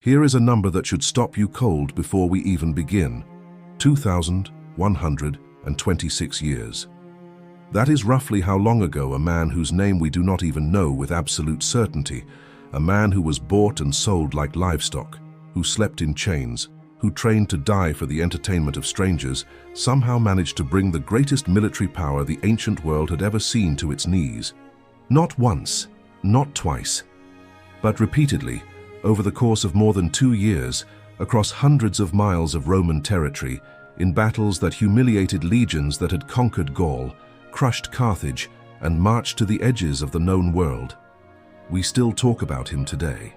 Here is a number that should stop you cold before we even begin. 2,126 years. That is roughly how long ago a man whose name we do not even know with absolute certainty, a man who was bought and sold like livestock, who slept in chains, who trained to die for the entertainment of strangers, somehow managed to bring the greatest military power the ancient world had ever seen to its knees. Not once, not twice, but repeatedly, over the course of more than 2 years, across hundreds of miles of Roman territory, in battles that humiliated legions that had conquered Gaul, crushed Carthage, and marched to the edges of the known world. We still talk about him today.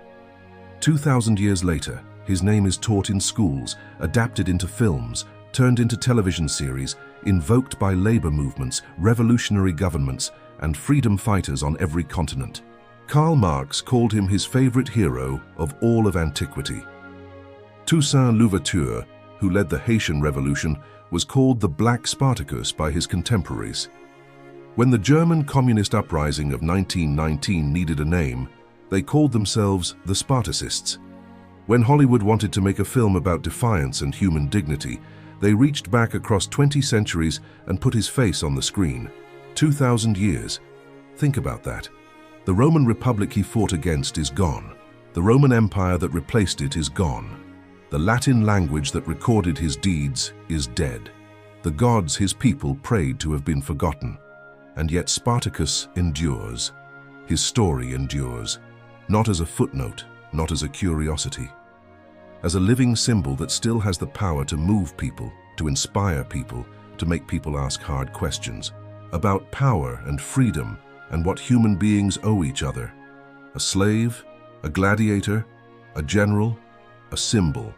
2,000 years later, his name is taught in schools, adapted into films, turned into television series, invoked by labor movements, revolutionary governments, and freedom fighters on every continent. Karl Marx called him his favorite hero of all of antiquity. Toussaint Louverture, who led the Haitian Revolution, was called the Black Spartacus by his contemporaries. When the German communist uprising of 1919 needed a name, they called themselves the Spartacists. When Hollywood wanted to make a film about defiance and human dignity, they reached back across 20 centuries and put his face on the screen. 2,000 years. Think about that. The Roman Republic he fought against is gone. The Roman Empire that replaced it is gone. The Latin language that recorded his deeds is dead. The gods his people prayed to have been forgotten. And yet Spartacus endures. His story endures. Not as a footnote, not as a curiosity. As a living symbol that still has the power to move people, to inspire people, to make people ask hard questions about power and freedom and what human beings owe each other. A slave, a gladiator, a general, a symbol.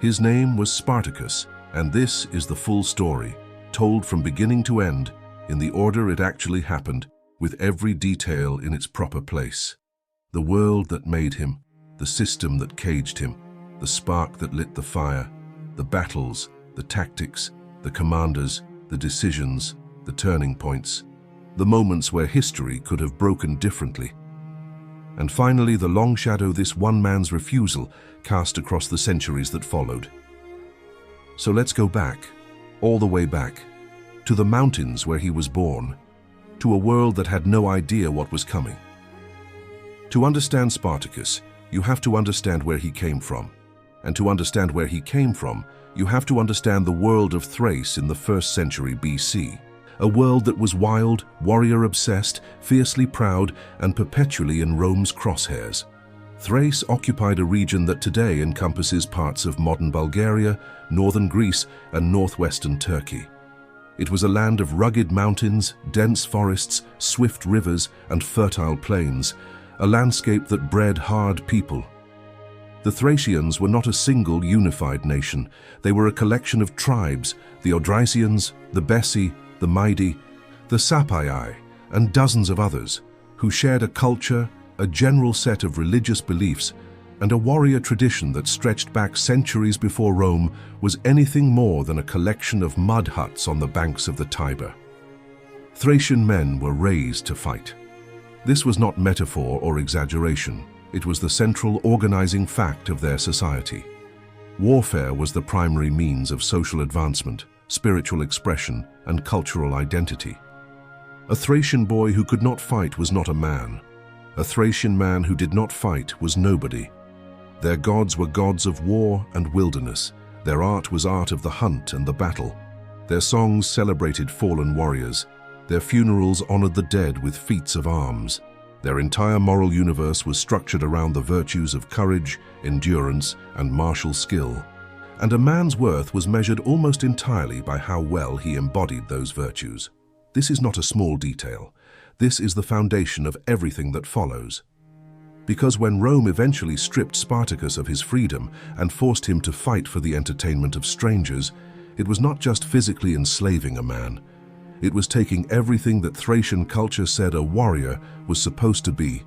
His name was Spartacus, and this is the full story, told from beginning to end, in the order it actually happened, with every detail in its proper place. The world that made him, the system that caged him, the spark that lit the fire, the battles, the tactics, the commanders, the decisions, the turning points, the moments where history could have broken differently. And finally, the long shadow this one man's refusal cast across the centuries that followed. So let's go back, all the way back, to the mountains where he was born, to a world that had no idea what was coming. To understand Spartacus, you have to understand where he came from. And to understand where he came from, you have to understand the world of Thrace in the 1st century BC. A world that was wild, warrior-obsessed, fiercely proud, and perpetually in Rome's crosshairs. Thrace occupied a region that today encompasses parts of modern Bulgaria, northern Greece, and northwestern Turkey. It was a land of rugged mountains, dense forests, swift rivers, and fertile plains, a landscape that bred hard people. The Thracians were not a single unified nation. They were a collection of tribes, the Odrysians, the Bessi, the Maidi, the Sapai, and dozens of others, who shared a culture, a general set of religious beliefs, and a warrior tradition that stretched back centuries before Rome was anything more than a collection of mud huts on the banks of the Tiber. Thracian men were raised to fight. This was not metaphor or exaggeration. It was the central organizing fact of their society. Warfare was the primary means of social advancement, spiritual expression, and cultural identity. A Thracian boy who could not fight was not a man. A Thracian man who did not fight was nobody. Their gods were gods of war and wilderness. Their art was art of the hunt and the battle. Their songs celebrated fallen warriors. Their funerals honored the dead with feats of arms. Their entire moral universe was structured around the virtues of courage, endurance, and martial skill. And a man's worth was measured almost entirely by how well he embodied those virtues. This is not a small detail. This is the foundation of everything that follows. Because when Rome eventually stripped Spartacus of his freedom and forced him to fight for the entertainment of strangers, it was not just physically enslaving a man. It was taking everything that Thracian culture said a warrior was supposed to be: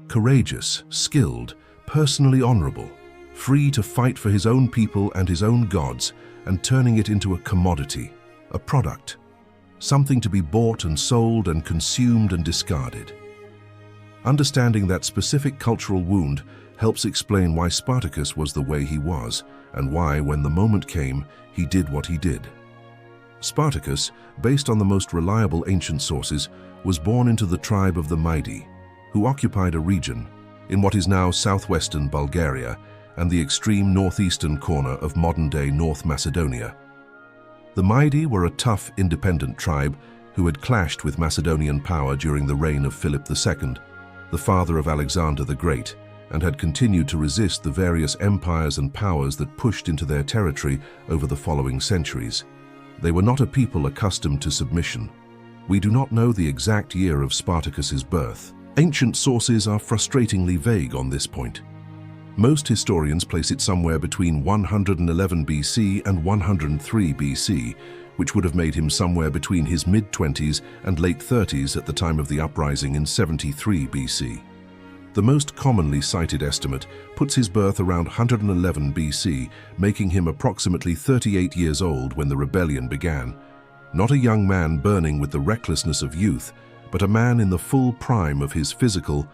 courageous, skilled, personally honorable, free to fight for his own people and his own gods, and turning it into a commodity, a product, something to be bought and sold and consumed and discarded. Understanding that specific cultural wound helps explain why Spartacus was the way he was, and why, when the moment came, he did what he did. Spartacus, based on the most reliable ancient sources, was born into the tribe of the Maidi, who occupied a region in what is now southwestern Bulgaria and the extreme northeastern corner of modern-day North Macedonia. The Maidi were a tough, independent tribe who had clashed with Macedonian power during the reign of Philip II, the father of Alexander the Great, and had continued to resist the various empires and powers that pushed into their territory over the following centuries. They were not a people accustomed to submission. We do not know the exact year of Spartacus's birth. Ancient sources are frustratingly vague on this point. Most historians place it somewhere between 111 BC and 103 BC, which would have made him somewhere between his mid-20s and late 30s at the time of the uprising in 73 BC. The most commonly cited estimate puts his birth around 111 BC, making him approximately 38 years old when the rebellion began. Not a young man burning with the recklessness of youth, but a man in the full prime of his physical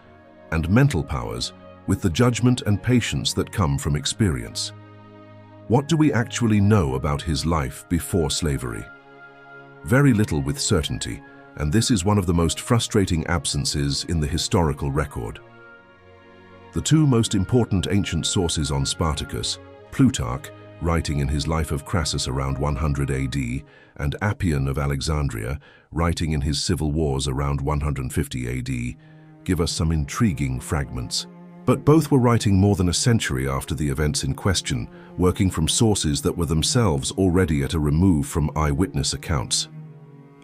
and mental powers, with the judgment and patience that come from experience. What do we actually know about his life before slavery? Very little with certainty, and this is one of the most frustrating absences in the historical record. The two most important ancient sources on Spartacus, Plutarch, writing in his Life of Crassus around 100 AD, and Appian of Alexandria, writing in his Civil Wars around 150 AD, give us some intriguing fragments. But both were writing more than a century after the events in question, working from sources that were themselves already at a remove from eyewitness accounts.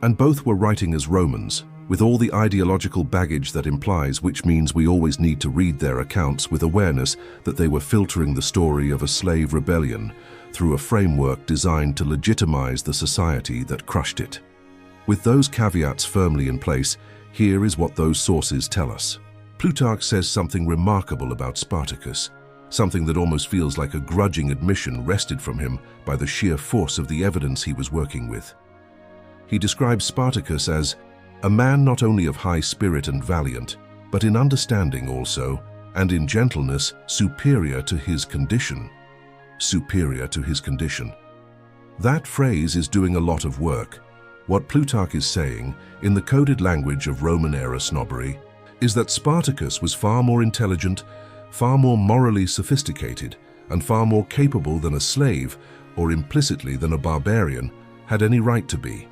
And both were writing as Romans, with all the ideological baggage that implies, which means we always need to read their accounts with awareness that they were filtering the story of a slave rebellion through a framework designed to legitimize the society that crushed it. With those caveats firmly in place, here is what those sources tell us. Plutarch says something remarkable about Spartacus, something that almost feels like a grudging admission wrested from him by the sheer force of the evidence he was working with. He describes Spartacus as a man not only of high spirit and valiant, but in understanding also, and in gentleness, superior to his condition. Superior to his condition. That phrase is doing a lot of work. What Plutarch is saying, in the coded language of Roman-era snobbery, is that Spartacus was far more intelligent, far more morally sophisticated, and far more capable than a slave, or implicitly than a barbarian, had any right to be.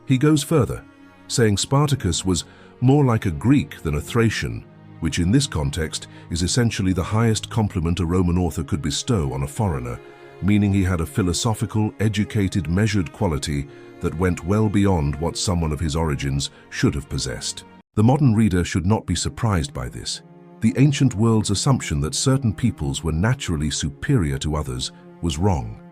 He goes further, saying Spartacus was more like a Greek than a Thracian, which in this context is essentially the highest compliment a Roman author could bestow on a foreigner, meaning he had a philosophical, educated, measured quality that went well beyond what someone of his origins should have possessed. The modern reader should not be surprised by this. The ancient world's assumption that certain peoples were naturally superior to others was wrong.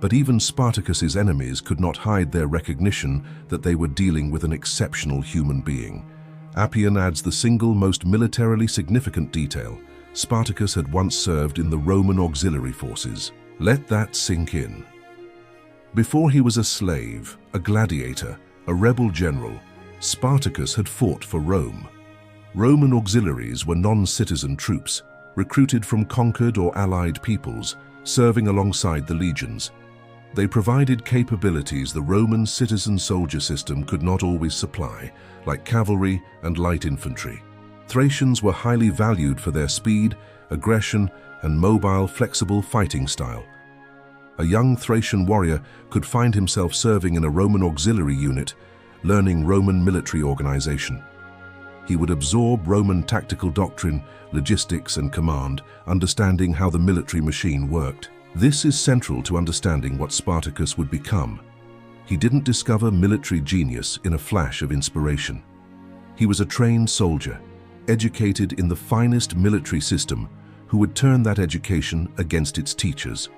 But even Spartacus's enemies could not hide their recognition that they were dealing with an exceptional human being. Appian adds the single most militarily significant detail: Spartacus had once served in the Roman auxiliary forces. Let that sink in. Before he was a slave, a gladiator, a rebel general, Spartacus had fought for Rome. Roman auxiliaries were non-citizen troops, recruited from conquered or allied peoples, serving alongside the legions. They provided capabilities the Roman citizen soldier system could not always supply, like cavalry and light infantry. Thracians were highly valued for their speed, aggression, and mobile, flexible fighting style. A young Thracian warrior could find himself serving in a Roman auxiliary unit, learning Roman military organization. He would absorb Roman tactical doctrine, logistics, and command, understanding how the military machine worked. This is central to understanding what Spartacus would become. He didn't discover military genius in a flash of inspiration. He was a trained soldier, educated in the finest military system, who would turn that education against its teachers.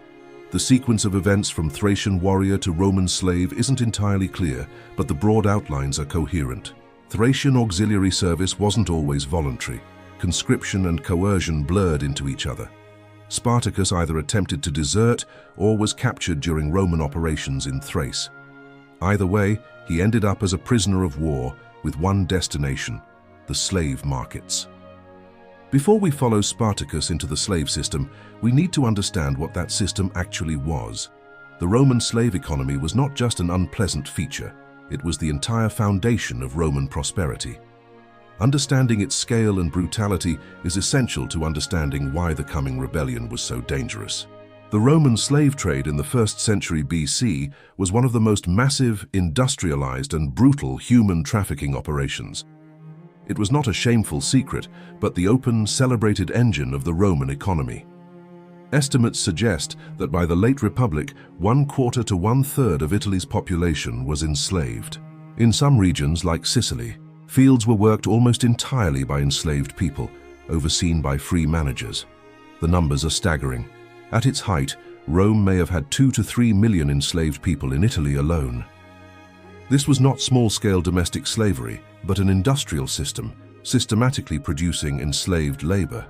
The sequence of events from Thracian warrior to Roman slave isn't entirely clear, but the broad outlines are coherent. Thracian auxiliary service wasn't always voluntary. Conscription and coercion blurred into each other. Spartacus either attempted to desert or was captured during Roman operations in Thrace. Either way, he ended up as a prisoner of war with one destination: the slave markets. Before we follow Spartacus into the slave system, we need to understand what that system actually was. The Roman slave economy was not just an unpleasant feature, it was the entire foundation of Roman prosperity. Understanding its scale and brutality is essential to understanding why the coming rebellion was so dangerous. The Roman slave trade in the 1st century BC was one of the most massive, industrialized, and brutal human trafficking operations. It was not a shameful secret, but the open, celebrated engine of the Roman economy. Estimates suggest that by the late Republic, 1/4 to 1/3 of Italy's population was enslaved. In some regions, like Sicily, fields were worked almost entirely by enslaved people, overseen by free managers. The numbers are staggering. At its height, Rome may have had 2 to 3 million enslaved people in Italy alone. This was not small-scale domestic slavery, but an industrial system, systematically producing enslaved labor.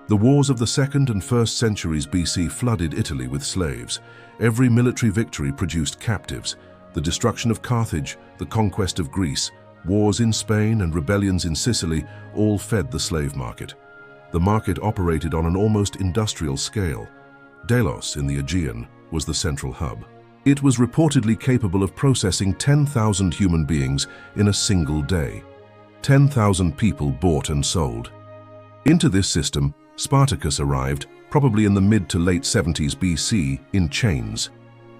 The wars of the 2nd and 1st centuries BC flooded Italy with slaves. Every military victory produced captives. The destruction of Carthage, the conquest of Greece, wars in Spain and rebellions in Sicily all fed the slave market. The market operated on an almost industrial scale. Delos in the Aegean was the central hub. It was reportedly capable of processing 10,000 human beings in a single day. 10,000 people bought and sold. Into this system, Spartacus arrived, probably in the mid to late 70s BC, in chains.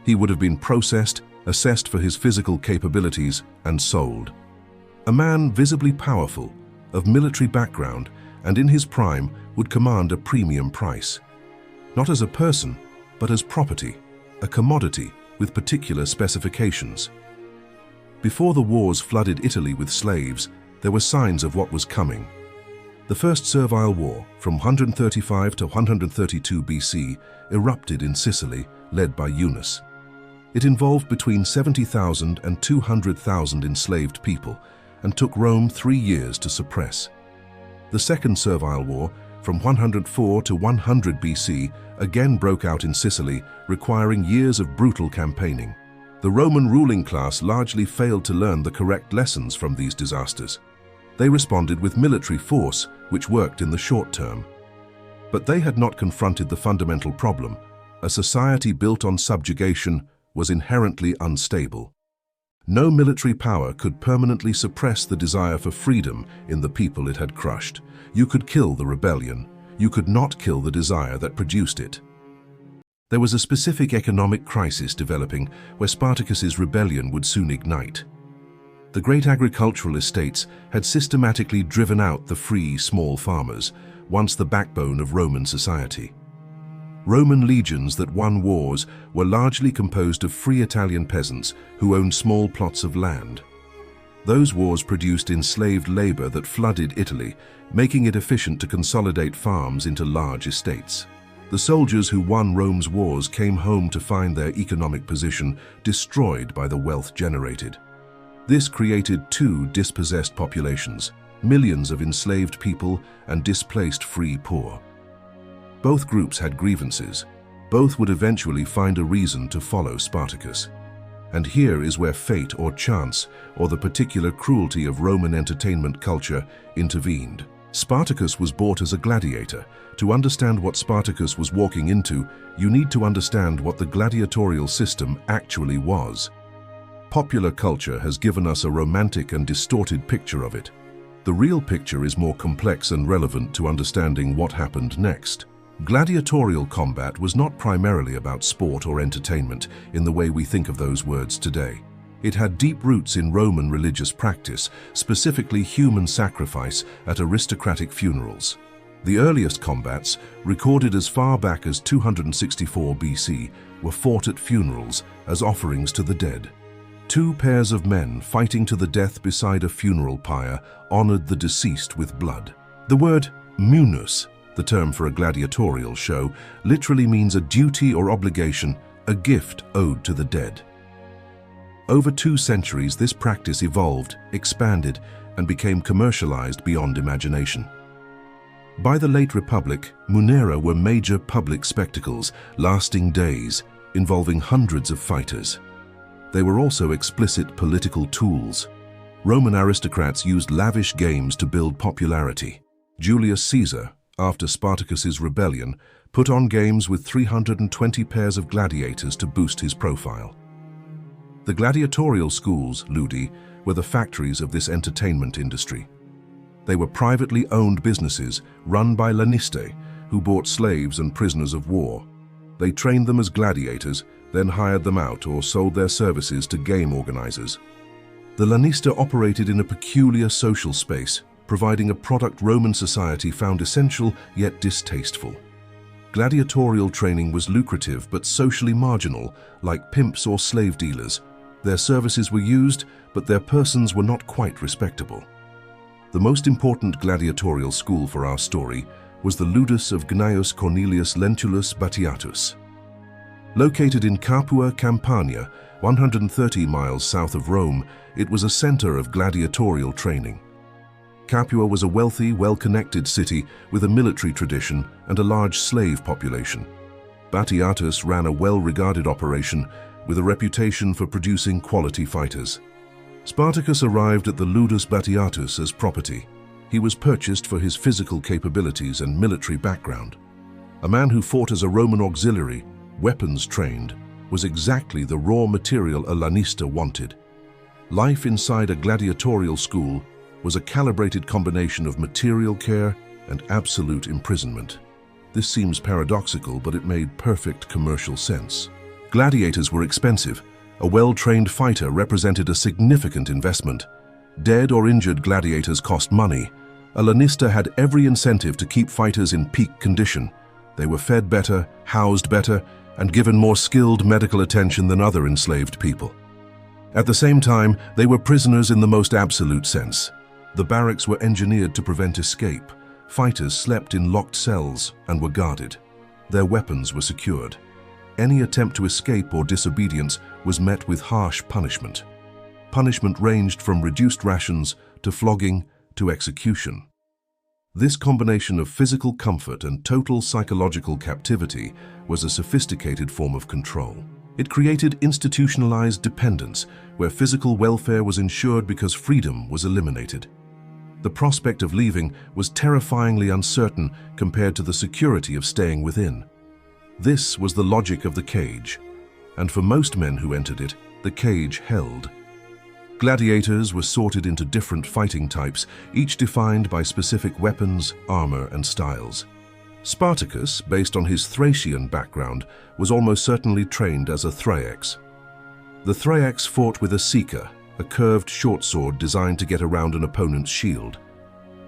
He would have been processed, assessed for his physical capabilities, and sold. A man visibly powerful, of military background, and in his prime would command a premium price. Not as a person, but as property, a commodity with particular specifications. Before the wars flooded Italy with slaves, there were signs of what was coming. The First Servile War, from 135 to 132 BC, erupted in Sicily, led by Eunice. It involved between 70,000 and 200,000 enslaved people, and took Rome 3 years to suppress. The Second Servile War, from 104 to 100 BC, again broke out in Sicily, requiring years of brutal campaigning. The Roman ruling class largely failed to learn the correct lessons from these disasters. They responded with military force, which worked in the short term. But they had not confronted the fundamental problem. A society built on subjugation was inherently unstable. No military power could permanently suppress the desire for freedom in the people it had crushed. You could kill the rebellion. You could not kill the desire that produced it. There was a specific economic crisis developing where Spartacus's rebellion would soon ignite. The great agricultural estates had systematically driven out the free, small farmers, once the backbone of Roman society. Roman legions that won wars were largely composed of free Italian peasants who owned small plots of land. Those wars produced enslaved labor that flooded Italy, making it efficient to consolidate farms into large estates. The soldiers who won Rome's wars came home to find their economic position destroyed by the wealth generated. This created two dispossessed populations, millions of enslaved people and displaced free poor. Both groups had grievances. Both would eventually find a reason to follow Spartacus. And here is where fate or chance, or the particular cruelty of Roman entertainment culture, intervened. Spartacus was bought as a gladiator. To understand what Spartacus was walking into, you need to understand what the gladiatorial system actually was. Popular culture has given us a romantic and distorted picture of it. The real picture is more complex and relevant to understanding what happened next. Gladiatorial combat was not primarily about sport or entertainment in the way we think of those words today. It had deep roots in Roman religious practice, specifically human sacrifice at aristocratic funerals. The earliest combats, recorded as far back as 264 BC, were fought at funerals as offerings to the dead. Two pairs of men fighting to the death beside a funeral pyre honored the deceased with blood. The word munus, the term for a gladiatorial show, literally means a duty or obligation, a gift owed to the dead. Over 2 centuries, this practice evolved, expanded, and became commercialized beyond imagination. By the late Republic, munera were major public spectacles, lasting days, involving hundreds of fighters. They were also explicit political tools. Roman aristocrats used lavish games to build popularity. Julius Caesar, after Spartacus's rebellion, put on games with 320 pairs of gladiators to boost his profile. The gladiatorial schools, ludi, were the factories of this entertainment industry. They were privately owned businesses run by lanistae, who bought slaves and prisoners of war. They trained them as gladiators, then hired them out or sold their services to game organizers. The lanista operated in a peculiar social space, providing a product Roman society found essential yet distasteful. Gladiatorial training was lucrative but socially marginal, like pimps or slave dealers. Their services were used, but their persons were not quite respectable. The most important gladiatorial school for our story was the ludus of Gnaeus Cornelius Lentulus Batiatus. Located in Capua, Campania, 130 miles south of Rome, it was a center of gladiatorial training. Capua was a wealthy, well-connected city with a military tradition and a large slave population. Batiatus ran a well-regarded operation with a reputation for producing quality fighters. Spartacus arrived at the ludus Batiatus as property. He was purchased for his physical capabilities and military background. A man who fought as a Roman auxiliary, weapons-trained, was exactly the raw material a lanista wanted. Life inside a gladiatorial school was a calibrated combination of material care and absolute imprisonment. This seems paradoxical, but it made perfect commercial sense. Gladiators were expensive. A well-trained fighter represented a significant investment. Dead or injured gladiators cost money. A lanista had every incentive to keep fighters in peak condition. They were fed better, housed better, and given more skilled medical attention than other enslaved people. At the same time, they were prisoners in the most absolute sense. The barracks were engineered to prevent escape. Fighters slept in locked cells and were guarded. Their weapons were secured. Any attempt to escape or disobedience was met with harsh punishment. Punishment ranged from reduced rations to flogging to execution. This combination of physical comfort and total psychological captivity was a sophisticated form of control. It created institutionalized dependence, where physical welfare was ensured because freedom was eliminated. The prospect of leaving was terrifyingly uncertain compared to the security of staying within. This was the logic of the cage, and for most men who entered it, the cage held. Gladiators were sorted into different fighting types, each defined by specific weapons, armor, and styles. Spartacus, based on his Thracian background, was almost certainly trained as a Thraex. The Thraex fought with a sika, a curved short sword designed to get around an opponent's shield.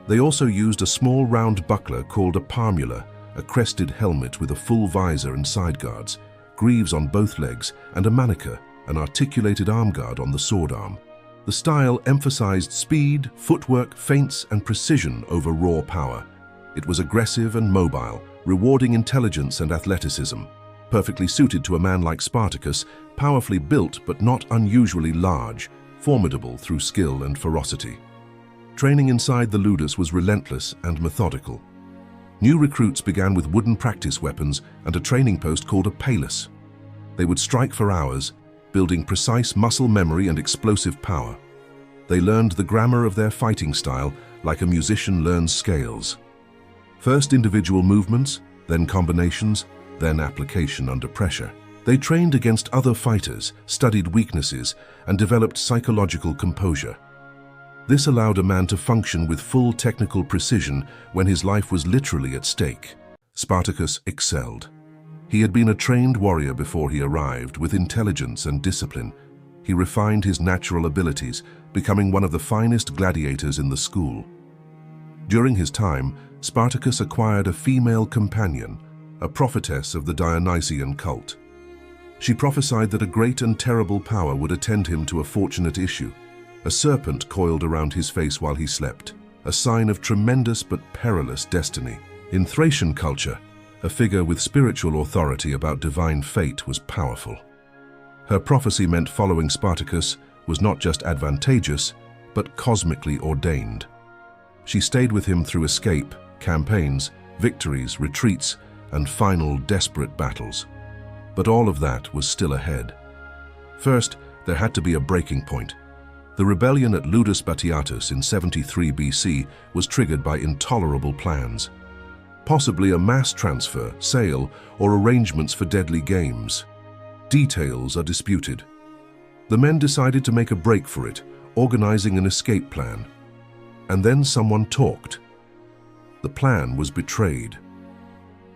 They also used a small round buckler called a parmula, a crested helmet with a full visor and side guards, greaves on both legs, and a manica, an articulated arm guard on the sword arm. The style emphasized speed, footwork, feints, and precision over raw power. It was aggressive and mobile, rewarding intelligence and athleticism. Perfectly suited to a man like Spartacus, powerfully built but not unusually large, formidable through skill and ferocity. Training inside the ludus was relentless and methodical. New recruits began with wooden practice weapons and a training post called a palus. They would strike for hours, building precise muscle memory and explosive power. They learned the grammar of their fighting style like a musician learns scales. First individual movements, then combinations, then application under pressure. They trained against other fighters, studied weaknesses, and developed psychological composure. This allowed a man to function with full technical precision when his life was literally at stake. Spartacus excelled. He had been a trained warrior before he arrived, with intelligence and discipline. He refined his natural abilities, becoming one of the finest gladiators in the school. During his time, Spartacus acquired a female companion, a prophetess of the Dionysian cult. She prophesied that a great and terrible power would attend him to a fortunate issue. A serpent coiled around his face while he slept, a sign of tremendous but perilous destiny. In Thracian culture, a figure with spiritual authority about divine fate was powerful. Her prophecy meant following Spartacus was not just advantageous, but cosmically ordained. She stayed with him through escape, campaigns, victories, retreats, and final desperate battles. But all of that was still ahead. First, there had to be a breaking point. The rebellion at Ludus Batiatus in 73 BC was triggered by intolerable plans. possibly a mass transfer, sale, or arrangements for deadly games. Details are disputed. The men decided to make a break for it, organizing an escape plan. And then someone talked. The plan was betrayed.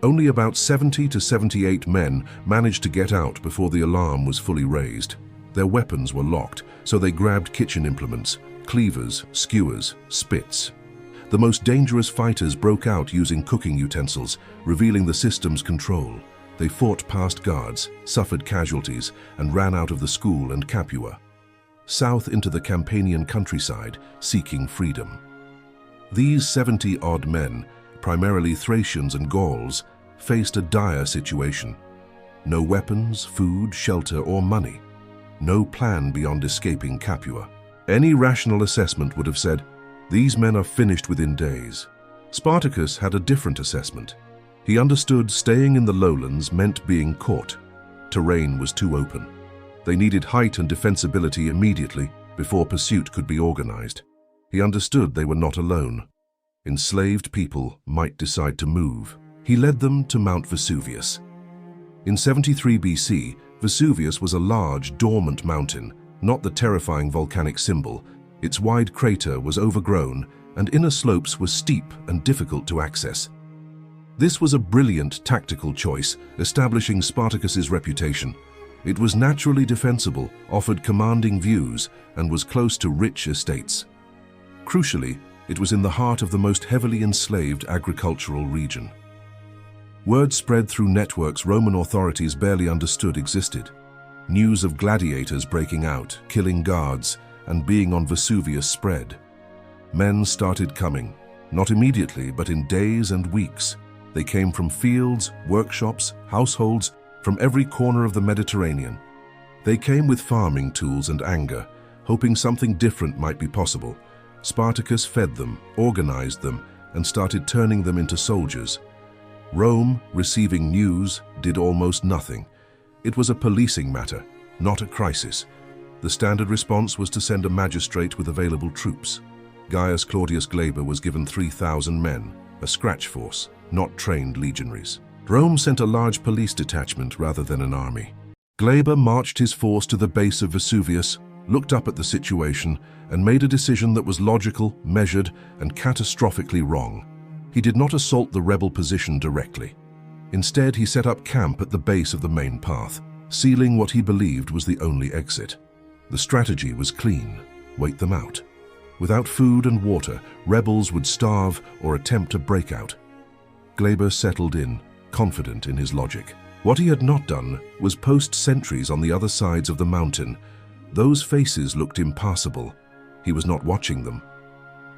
Only about 70 to 78 men managed to get out before the alarm was fully raised. Their weapons were locked, so they grabbed kitchen implements, cleavers, skewers, spits. The most dangerous fighters broke out using cooking utensils, revealing the system's control. They fought past guards, suffered casualties, and ran out of the school and Capua, south into the Campanian countryside, seeking freedom. These 70-odd men, primarily Thracians and Gauls, faced a dire situation. No weapons, food, shelter, or money. No plan beyond escaping Capua. Any rational assessment would have said, these men are finished within days. Spartacus had a different assessment. He understood staying in the lowlands meant being caught. Terrain was too open. They needed height and defensibility immediately before pursuit could be organized. He understood they were not alone. Enslaved people might decide to move. He led them to Mount Vesuvius. In 73 BC, Vesuvius was a large, dormant mountain, not the terrifying volcanic symbol. Its wide crater was overgrown, and inner slopes were steep and difficult to access. This was a brilliant tactical choice, establishing Spartacus's reputation. It was naturally defensible, offered commanding views, and was close to rich estates. Crucially, it was in the heart of the most heavily enslaved agricultural region. Word spread through networks Roman authorities barely understood existed. News of gladiators breaking out, killing guards, and being on Vesuvius spread. Men started coming, not immediately, but in days and weeks. They came from fields, workshops, households, from every corner of the Mediterranean. They came with farming tools and anger, hoping something different might be possible. Spartacus fed them, organized them, and started turning them into soldiers. Rome, receiving news, did almost nothing. It was a policing matter, not a crisis. The standard response was to send a magistrate with available troops. Gaius Claudius Glaber was given 3,000 men, a scratch force, not trained legionaries. Rome sent a large police detachment rather than an army. Glaber marched his force to the base of Vesuvius, looked up at the situation, and made a decision that was logical, measured, and catastrophically wrong. He did not assault the rebel position directly. Instead, he set up camp at the base of the main path, sealing what he believed was the only exit. The strategy was clean: wait them out. Without food and water, rebels would starve or attempt a breakout. Glaber settled in, confident in his logic. What he had not done was post sentries on the other sides of the mountain. Those faces looked impassable. He was not watching them.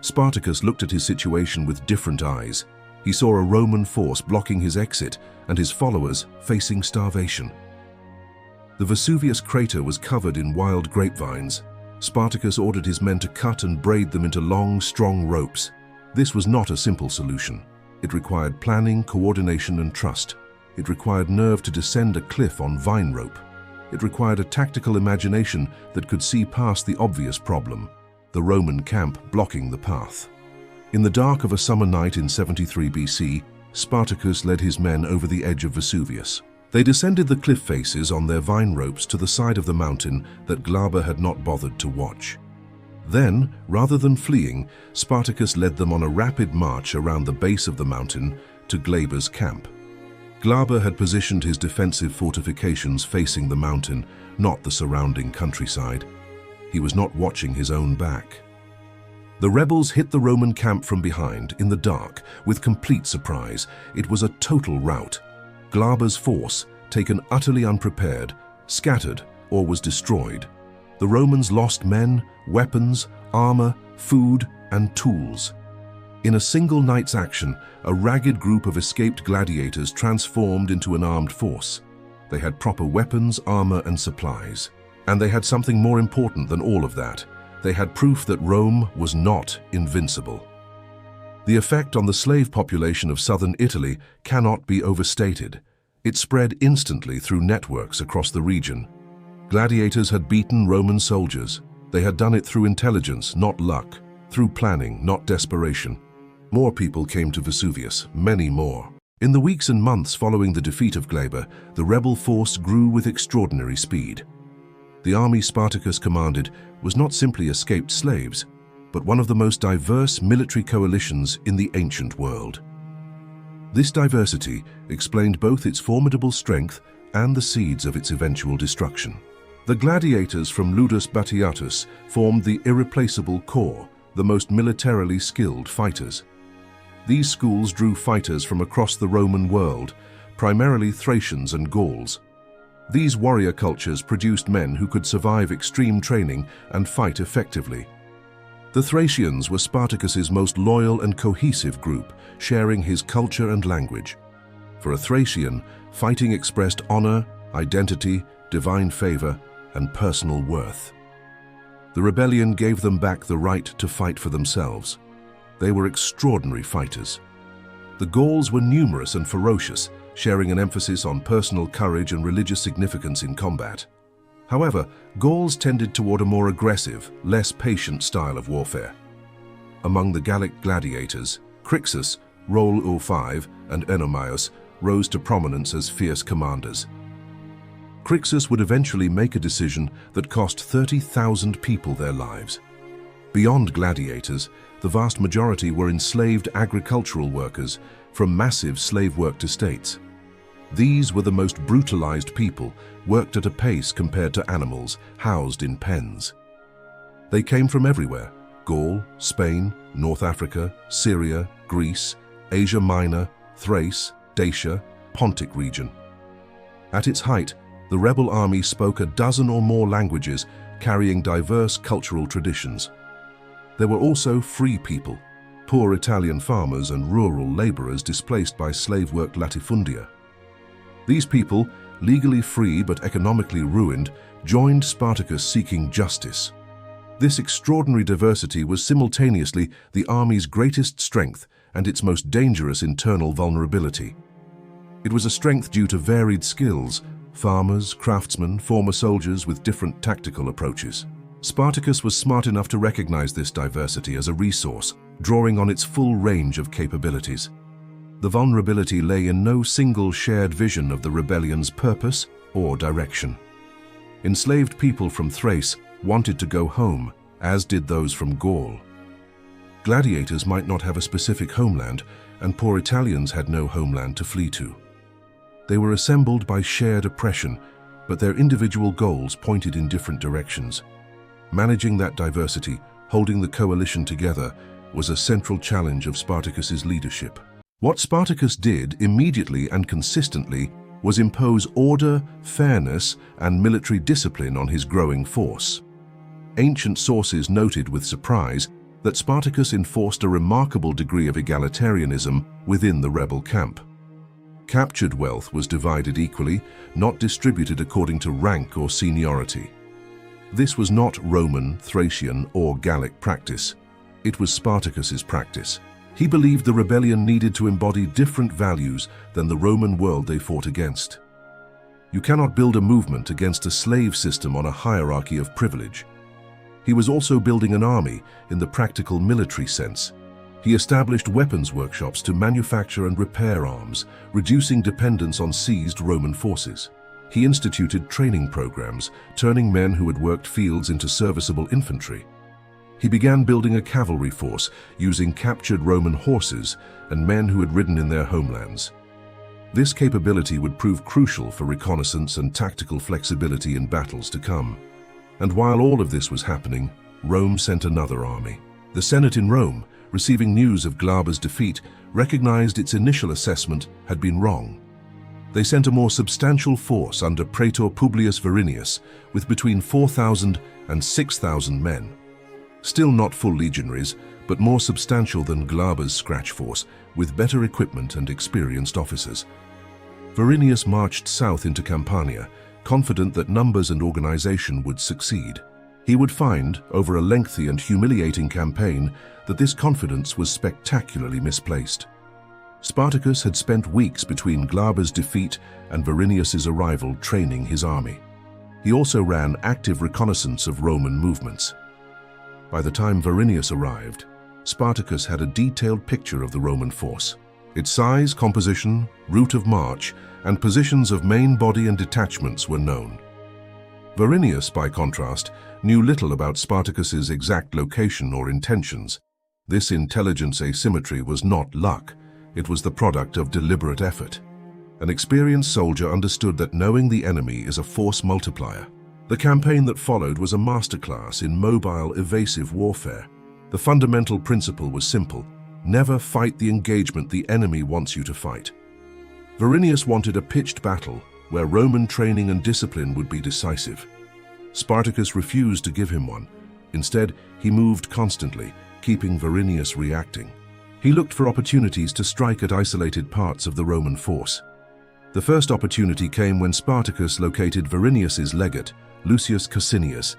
Spartacus looked at his situation with different eyes. He saw a Roman force blocking his exit and his followers facing starvation. The Vesuvius crater was covered in wild grapevines. Spartacus ordered his men to cut and braid them into long, strong ropes. This was not a simple solution. It required planning, coordination, and trust. It required nerve to descend a cliff on vine rope. It required a tactical imagination that could see past the obvious problem: the Roman camp blocking the path. In the dark of a summer night in 73 BC, Spartacus led his men over the edge of Vesuvius. They descended the cliff faces on their vine ropes to the side of the mountain that Glaber had not bothered to watch. Then, rather than fleeing, Spartacus led them on a rapid march around the base of the mountain to Glaber's camp. Glaber had positioned his defensive fortifications facing the mountain, not the surrounding countryside. He was not watching his own back. The rebels hit the Roman camp from behind, in the dark, with complete surprise. It was a total rout. Glaber's force, taken utterly unprepared, scattered or was destroyed. The Romans lost men, weapons, armor, food, and tools. In a single night's action, a ragged group of escaped gladiators transformed into an armed force. They had proper weapons, armor, and supplies. And they had something more important than all of that. They had proof that Rome was not invincible. The effect on the slave population of southern Italy cannot be overstated. It spread instantly through networks across the region. Gladiators had beaten Roman soldiers. They had done it through intelligence, not luck, through planning, not desperation. More people came to Vesuvius, many more. In the weeks and months following the defeat of Gleba, the rebel force grew with extraordinary speed. The army Spartacus commanded was not simply escaped slaves, but one of the most diverse military coalitions in the ancient world. This diversity explained both its formidable strength and the seeds of its eventual destruction. The gladiators from Ludus Batiatus formed the irreplaceable core, the most militarily skilled fighters. These schools drew fighters from across the Roman world, primarily Thracians and Gauls. These warrior cultures produced men who could survive extreme training and fight effectively. The Thracians were Spartacus's most loyal and cohesive group, sharing his culture and language. For a Thracian, fighting expressed honor, identity, divine favor, and personal worth. The rebellion gave them back the right to fight for themselves. They were extraordinary fighters. The Gauls were numerous and ferocious, sharing an emphasis on personal courage and religious significance in combat. However, Gauls tended toward a more aggressive, less patient style of warfare. Among the Gallic gladiators, Crassus, Role 05, and Enomius rose to prominence as fierce commanders. Crassus would eventually make a decision that cost 30,000 people their lives. Beyond gladiators, the vast majority were enslaved agricultural workers from massive slave-worked estates. These were the most brutalized people, worked at a pace compared to animals housed in pens. They came from everywhere: Gaul, Spain, North Africa, Syria, Greece, Asia Minor, Thrace, Dacia, Pontic region. At its height, the rebel army spoke a dozen or more languages, carrying diverse cultural traditions. There were also free people, poor Italian farmers and rural laborers displaced by slave-work latifundia. These people, legally free but economically ruined, joined Spartacus seeking justice. This extraordinary diversity was simultaneously the army's greatest strength and its most dangerous internal vulnerability. It was a strength due to varied skills: farmers, craftsmen, former soldiers with different tactical approaches. Spartacus was smart enough to recognize this diversity as a resource, drawing on its full range of capabilities. The vulnerability lay in no single shared vision of the rebellion's purpose or direction. Enslaved people from Thrace wanted to go home, as did those from Gaul. Gladiators might not have a specific homeland, and poor Italians had no homeland to flee to. They were assembled by shared oppression, but their individual goals pointed in different directions. Managing that diversity, holding the coalition together, was a central challenge of Spartacus's leadership. What Spartacus did immediately and consistently was impose order, fairness, and military discipline on his growing force. Ancient sources noted with surprise that Spartacus enforced a remarkable degree of egalitarianism within the rebel camp. Captured wealth was divided equally, not distributed according to rank or seniority. This was not Roman, Thracian, or Gallic practice. It was Spartacus's practice. He believed the rebellion needed to embody different values than the Roman world they fought against. You cannot build a movement against a slave system on a hierarchy of privilege. He was also building an army in the practical military sense. He established weapons workshops to manufacture and repair arms, reducing dependence on seized Roman forces. He instituted training programs, turning men who had worked fields into serviceable infantry. He began building a cavalry force using captured Roman horses and men who had ridden in their homelands. This capability would prove crucial for reconnaissance and tactical flexibility in battles to come. And while all of this was happening, Rome sent another army. The Senate in Rome, receiving news of Glaba's defeat, recognized its initial assessment had been wrong. They sent a more substantial force under Praetor Publius Varinius, with between 4,000 and 6,000 men. Still not full legionaries, but more substantial than Glaba's scratch force, with better equipment and experienced officers. Varinius marched south into Campania, confident that numbers and organization would succeed. He would find, over a lengthy and humiliating campaign, that this confidence was spectacularly misplaced. Spartacus had spent weeks between Glaba's defeat and Varinius's arrival training his army. He also ran active reconnaissance of Roman movements. By the time Varinius arrived, Spartacus had a detailed picture of the Roman force. Its size, composition, route of march, and positions of main body and detachments were known. Varinius, by contrast, knew little about Spartacus's exact location or intentions. This intelligence asymmetry was not luck, it was the product of deliberate effort. An experienced soldier understood that knowing the enemy is a force multiplier. The campaign that followed was a masterclass in mobile, evasive warfare. The fundamental principle was simple: never fight the engagement the enemy wants you to fight. Varinius wanted a pitched battle where Roman training and discipline would be decisive. Spartacus refused to give him one. Instead, he moved constantly, keeping Varinius reacting. He looked for opportunities to strike at isolated parts of the Roman force. The first opportunity came when Spartacus located Varinius's legate, Lucius Cosinius.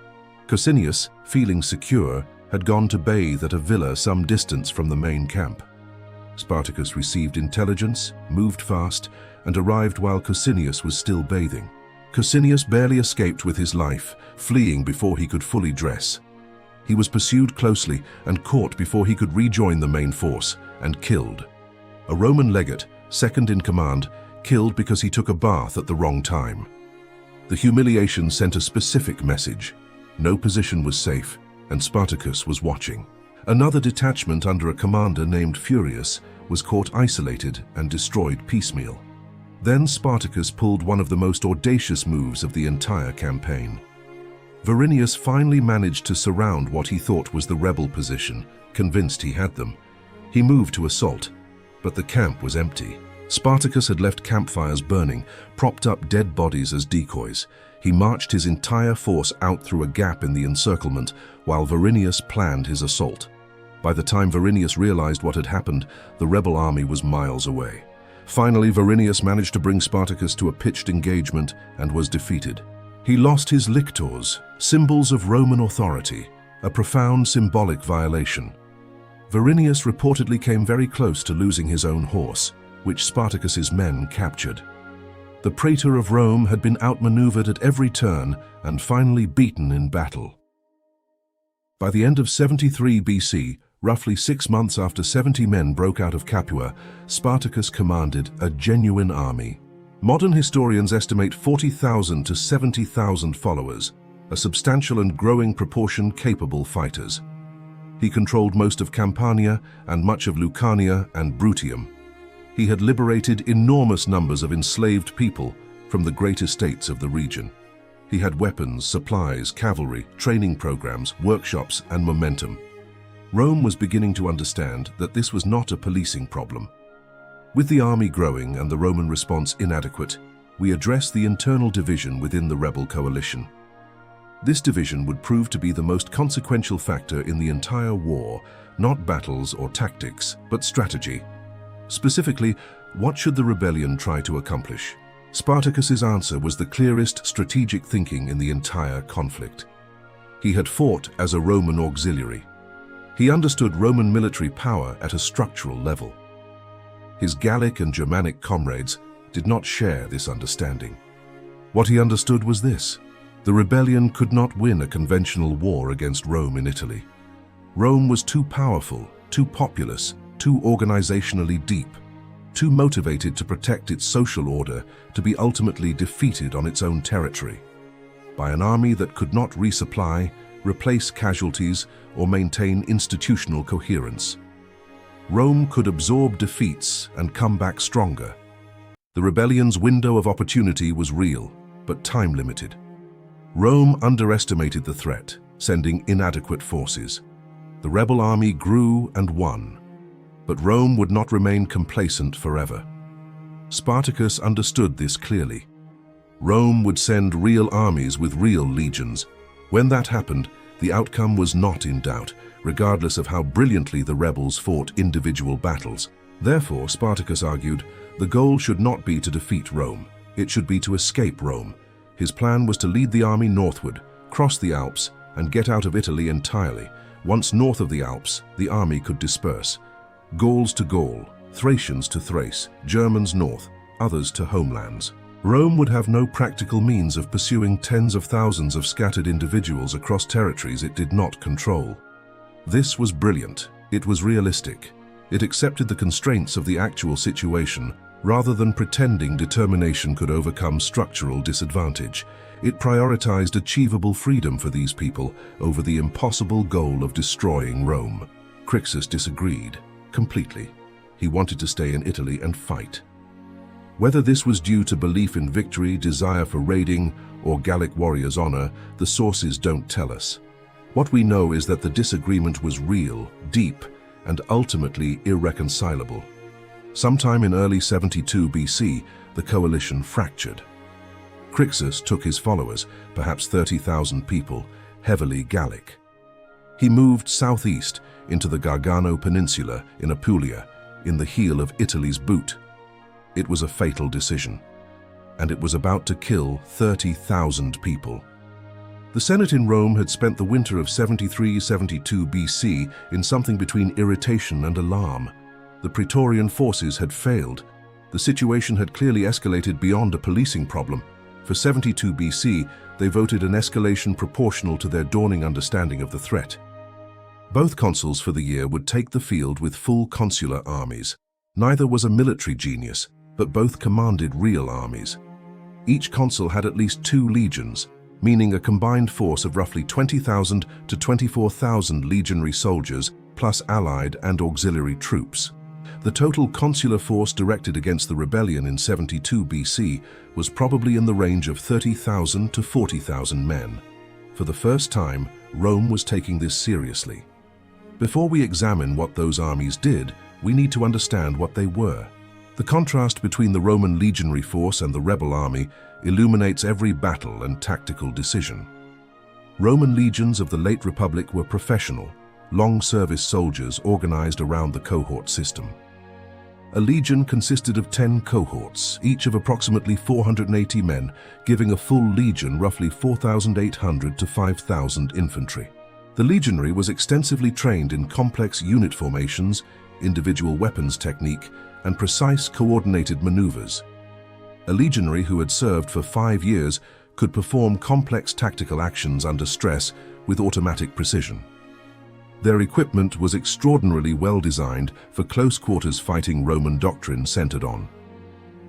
Cosinius, feeling secure, had gone to bathe at a villa some distance from the main camp. Spartacus received intelligence, moved fast, and arrived while Cosinius was still bathing. Cosinius barely escaped with his life, fleeing before he could fully dress. He was pursued closely and caught before he could rejoin the main force, and killed. A Roman legate, second in command, killed because he took a bath at the wrong time. The humiliation sent a specific message. No position was safe, and Spartacus was watching. Another detachment under a commander named Furius was caught isolated and destroyed piecemeal. Then Spartacus pulled one of the most audacious moves of the entire campaign. Varinius finally managed to surround what he thought was the rebel position, convinced he had them. He moved to assault, but the camp was empty. Spartacus had left campfires burning, propped up dead bodies as decoys. He marched his entire force out through a gap in the encirclement while Varinius planned his assault. By the time Varinius realized what had happened, the rebel army was miles away. Finally, Varinius managed to bring Spartacus to a pitched engagement and was defeated. He lost his lictors, symbols of Roman authority, a profound symbolic violation. Varinius reportedly came very close to losing his own horse, which Spartacus's men captured. The praetor of Rome had been outmaneuvered at every turn and finally beaten in battle. By the end of 73 BC, roughly 6 months after 70 men broke out of Capua, Spartacus commanded a genuine army. Modern historians estimate 40,000 to 70,000 followers, a substantial and growing proportion capable fighters. He controlled most of Campania and much of Lucania and Bruttium. He had liberated enormous numbers of enslaved people from the great estates of the region. He had weapons, supplies, cavalry, training programs, workshops, and momentum. Rome was beginning to understand that this was not a policing problem. With the army growing and the Roman response inadequate, we address the internal division within the rebel coalition. This division would prove to be the most consequential factor in the entire war, not battles or tactics, but strategy. Specifically, what should the rebellion try to accomplish? Spartacus's answer was the clearest strategic thinking in the entire conflict. He had fought as a Roman auxiliary. He understood Roman military power at a structural level. His Gallic and Germanic comrades did not share this understanding. What he understood was this: the rebellion could not win a conventional war against Rome in Italy. Rome was too powerful, too populous, too organizationally deep, too motivated to protect its social order to be ultimately defeated on its own territory by an army that could not resupply, replace casualties, or maintain institutional coherence. Rome could absorb defeats and come back stronger. The rebellion's window of opportunity was real, but time-limited. Rome underestimated the threat, sending inadequate forces. The rebel army grew and won. But Rome would not remain complacent forever. Spartacus understood this clearly. Rome would send real armies with real legions. When that happened, the outcome was not in doubt, regardless of how brilliantly the rebels fought individual battles. Therefore, Spartacus argued, the goal should not be to defeat Rome. It should be to escape Rome. His plan was to lead the army northward, cross the Alps, and get out of Italy entirely. Once north of the Alps, the army could disperse. Gauls to Gaul, Thracians to Thrace, Germans north, others to homelands. Rome would have no practical means of pursuing tens of thousands of scattered individuals across territories it did not control. This was brilliant. It was realistic. It accepted the constraints of the actual situation rather than pretending determination could overcome structural disadvantage. It prioritized achievable freedom for these people over the impossible goal of destroying Rome. Crassus disagreed completely. He wanted to stay in Italy and fight. Whether this was due to belief in victory, desire for raiding, or Gallic warriors' honor, the sources don't tell us. What we know is that the disagreement was real, deep, and ultimately irreconcilable. Sometime in early 72 BC, the coalition fractured. Crassus took his followers, perhaps 30,000 people, heavily Gallic. He moved southeast into the Gargano Peninsula in Apulia, in the heel of Italy's boot. It was a fatal decision, and it was about to kill 30,000 people. The Senate in Rome had spent the winter of 73-72 BC in something between irritation and alarm. The Praetorian forces had failed. The situation had clearly escalated beyond a policing problem. For 72 BC, they voted an escalation proportional to their dawning understanding of the threat. Both consuls for the year would take the field with full consular armies. Neither was a military genius, but both commanded real armies. Each consul had at least 2 legions, meaning a combined force of roughly 20,000 to 24,000 legionary soldiers, plus allied and auxiliary troops. The total consular force directed against the rebellion in 72 BC was probably in the range of 30,000 to 40,000 men. For the first time, Rome was taking this seriously. Before we examine what those armies did, we need to understand what they were. The contrast between the Roman legionary force and the rebel army illuminates every battle and tactical decision. Roman legions of the late Republic were professional, long-service soldiers organized around the cohort system. A legion consisted of 10 cohorts, each of approximately 480 men, giving a full legion roughly 4,800 to 5,000 infantry. The legionary was extensively trained in complex unit formations, individual weapons technique, and precise coordinated maneuvers. A legionary who had served for 5 years could perform complex tactical actions under stress with automatic precision. Their equipment was extraordinarily well designed for close-quarters fighting Roman doctrine centered on.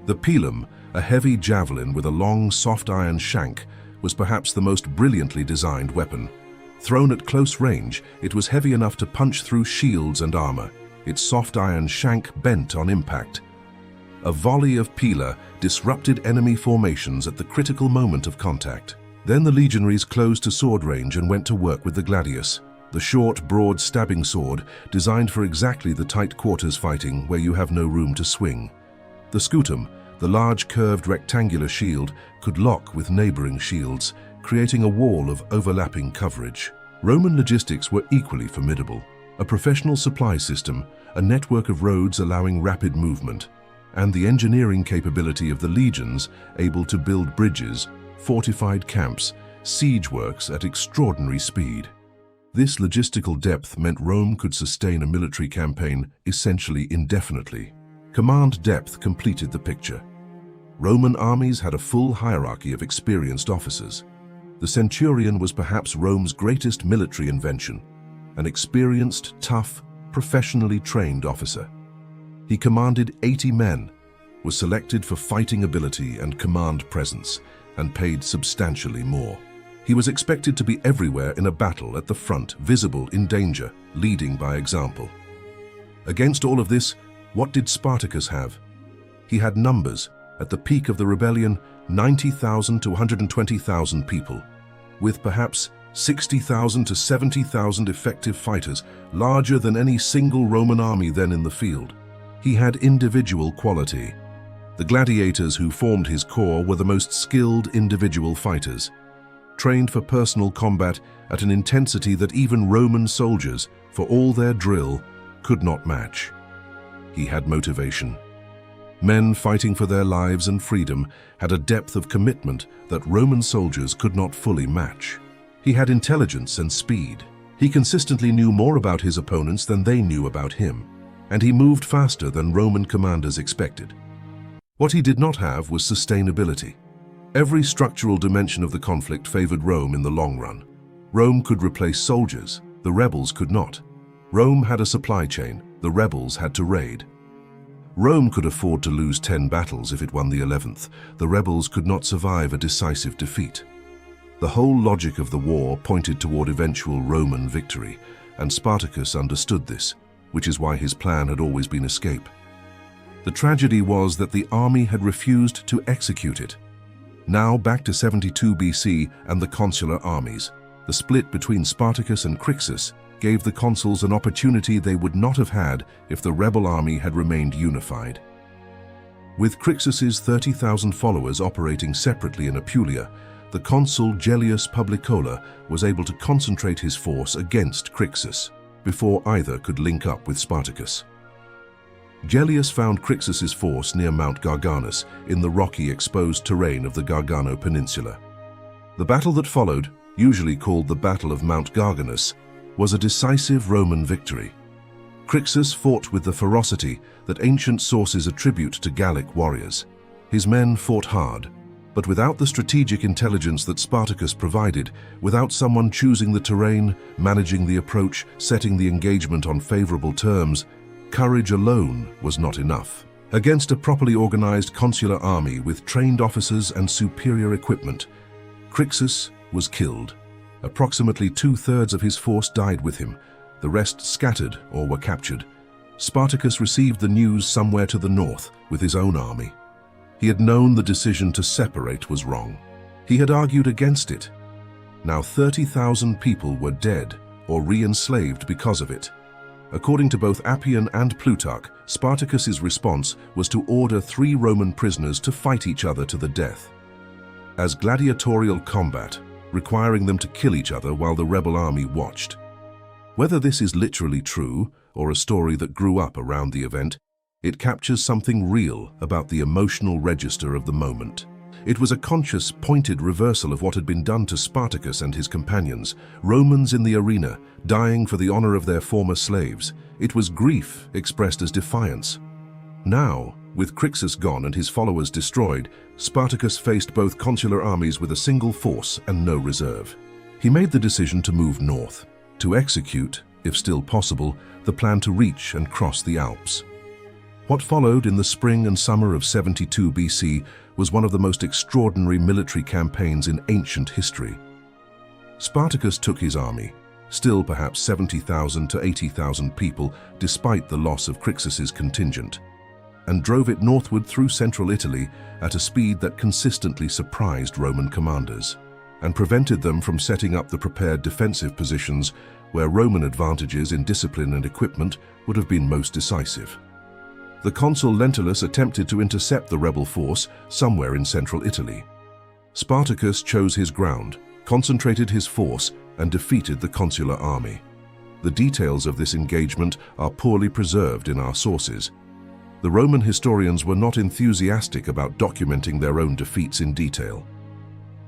The pilum, a heavy javelin with a long, soft iron shank, was perhaps the most brilliantly designed weapon. Thrown at close range, it was heavy enough to punch through shields and armor, its soft iron shank bent on impact. A volley of pila disrupted enemy formations at the critical moment of contact. Then the legionaries closed to sword range and went to work with the gladius, the short, broad stabbing sword designed for exactly the tight quarters fighting where you have no room to swing. The scutum, the large curved rectangular shield, could lock with neighboring shields, creating a wall of overlapping coverage. Roman logistics were equally formidable. A professional supply system, a network of roads allowing rapid movement, and the engineering capability of the legions able to build bridges, fortified camps, siege works at extraordinary speed. This logistical depth meant Rome could sustain a military campaign essentially indefinitely. Command depth completed the picture. Roman armies had a full hierarchy of experienced officers. The centurion was perhaps Rome's greatest military invention, an experienced, tough, professionally trained officer. He commanded 80 men, was selected for fighting ability and command presence, and paid substantially more. He was expected to be everywhere in a battle at the front, visible in danger, leading by example. Against all of this, what did Spartacus have? He had numbers. At the peak of the rebellion, 90,000 to 120,000 people, with perhaps 60,000 to 70,000 effective fighters, larger than any single Roman army then in the field. He had individual quality. The gladiators who formed his corps were the most skilled individual fighters, trained for personal combat at an intensity that even Roman soldiers, for all their drill, could not match. He had motivation. Men fighting for their lives and freedom had a depth of commitment that Roman soldiers could not fully match. He had intelligence and speed. He consistently knew more about his opponents than they knew about him, and he moved faster than Roman commanders expected. What he did not have was sustainability. Every structural dimension of the conflict favored Rome in the long run. Rome could replace soldiers, the rebels could not. Rome had a supply chain, the rebels had to raid. Rome could afford to lose 10 battles if it won the 11th. The rebels could not survive a decisive defeat. The whole logic of the war pointed toward eventual Roman victory, and Spartacus understood this, which is why his plan had always been escape. The tragedy was that the army had refused to execute it. Now back to 72 BC and the consular armies. The split between Spartacus and Crassus gave the consuls an opportunity they would not have had if the rebel army had remained unified. With Crassus's 30,000 followers operating separately in Apulia, the consul Gellius Publicola was able to concentrate his force against Crassus before either could link up with Spartacus. Gellius found Crassus's force near Mount Garganus in the rocky exposed terrain of the Gargano Peninsula. The battle that followed, usually called the Battle of Mount Garganus, was a decisive Roman victory. Crassus fought with the ferocity that ancient sources attribute to Gallic warriors. His men fought hard, but without the strategic intelligence that Spartacus provided, without someone choosing the terrain, managing the approach, setting the engagement on favorable terms, courage alone was not enough. Against a properly organized consular army with trained officers and superior equipment, Crassus was killed. Approximately 2/3 of his force died with him. The rest scattered or were captured. Spartacus received the news somewhere to the north with his own army. He had known the decision to separate was wrong. He had argued against it. Now 30,000 people were dead or re-enslaved because of it. According to both Appian and Plutarch, Spartacus's response was to order 3 Roman prisoners to fight each other to the death. As gladiatorial combat, requiring them to kill each other while the rebel army watched. Whether this is literally true or a story that grew up around the event, it captures something real about the emotional register of the moment. It was a conscious, pointed reversal of what had been done to Spartacus and his companions, Romans in the arena, dying for the honor of their former slaves. It was grief expressed as defiance. Now, with Crassus gone and his followers destroyed, Spartacus faced both consular armies with a single force and no reserve. He made the decision to move north, to execute, if still possible, the plan to reach and cross the Alps. What followed in the spring and summer of 72 BC was one of the most extraordinary military campaigns in ancient history. Spartacus took his army, still perhaps 70,000 to 80,000 people despite the loss of Crassus's contingent, and drove it northward through central Italy at a speed that consistently surprised Roman commanders, and prevented them from setting up the prepared defensive positions where Roman advantages in discipline and equipment would have been most decisive. The consul Lentulus attempted to intercept the rebel force somewhere in central Italy. Spartacus chose his ground, concentrated his force, and defeated the consular army. The details of this engagement are poorly preserved in our sources. The Roman historians were not enthusiastic about documenting their own defeats in detail.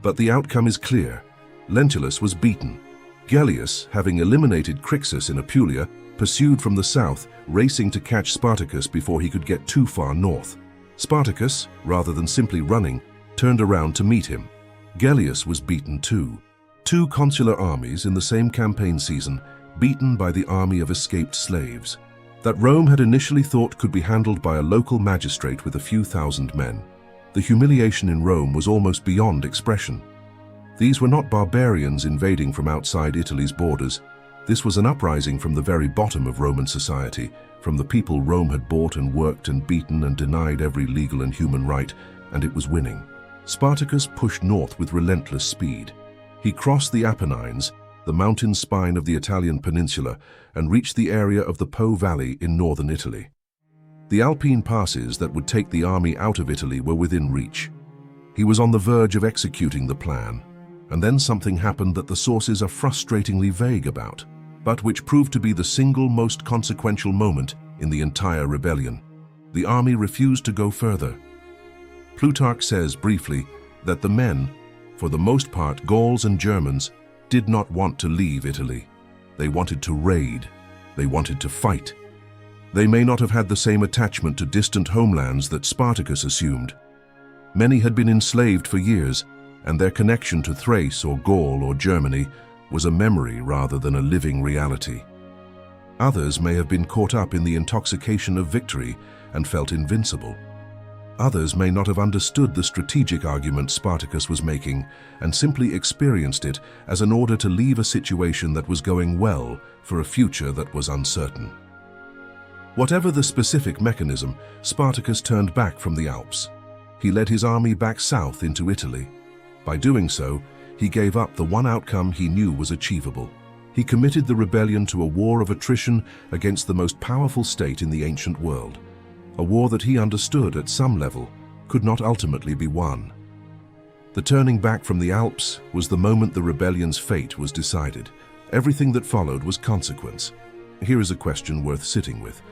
But the outcome is clear. Lentulus was beaten. Gellius, having eliminated Crassus in Apulia, pursued from the south, racing to catch Spartacus before he could get too far north. Spartacus, rather than simply running, turned around to meet him. Gellius was beaten too. 2 consular armies in the same campaign season, beaten by the army of escaped slaves, that Rome had initially thought could be handled by a local magistrate with a few thousand men. The humiliation in Rome was almost beyond expression. These were not barbarians invading from outside Italy's borders. This was an uprising from the very bottom of Roman society, from the people Rome had bought and worked and beaten and denied every legal and human right, and it was winning. Spartacus pushed north with relentless speed. He crossed the Apennines, the mountain spine of the Italian peninsula, and reached the area of the Po Valley in northern Italy. The Alpine passes that would take the army out of Italy were within reach. He was on the verge of executing the plan, and then something happened that the sources are frustratingly vague about, but which proved to be the single most consequential moment in the entire rebellion. The army refused to go further. Plutarch says briefly that the men, for the most part Gauls and Germans, did not want to leave Italy. They wanted to raid. They wanted to fight. They may not have had the same attachment to distant homelands that Spartacus assumed. Many had been enslaved for years, and their connection to Thrace or Gaul or Germany was a memory rather than a living reality. Others may have been caught up in the intoxication of victory and felt invincible. Others may not have understood the strategic argument Spartacus was making and simply experienced it as an order to leave a situation that was going well for a future that was uncertain. Whatever the specific mechanism, Spartacus turned back from the Alps. He led his army back south into Italy. By doing so, he gave up the one outcome he knew was achievable. He committed the rebellion to a war of attrition against the most powerful state in the ancient world, a war that he understood at some level could not ultimately be won. The turning back from the Alps was the moment the rebellion's fate was decided. Everything that followed was consequence. Here is a question worth sitting with.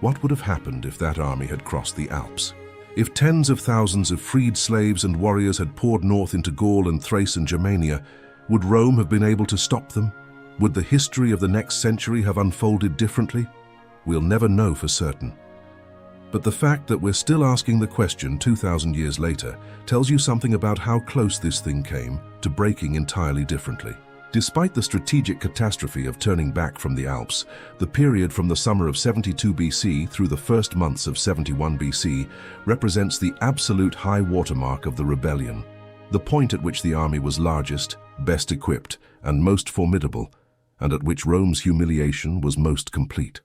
What would have happened if that army had crossed the Alps? If tens of thousands of freed slaves and warriors had poured north into Gaul and Thrace and Germania, would Rome have been able to stop them? Would the history of the next century have unfolded differently? We'll never know for certain. But the fact that we're still asking the question 2,000 years later tells you something about how close this thing came to breaking entirely differently. Despite the strategic catastrophe of turning back from the Alps, the period from the summer of 72 BC through the first months of 71 BC represents the absolute high watermark of the rebellion, the point at which the army was largest, best equipped, and most formidable, and at which Rome's humiliation was most complete.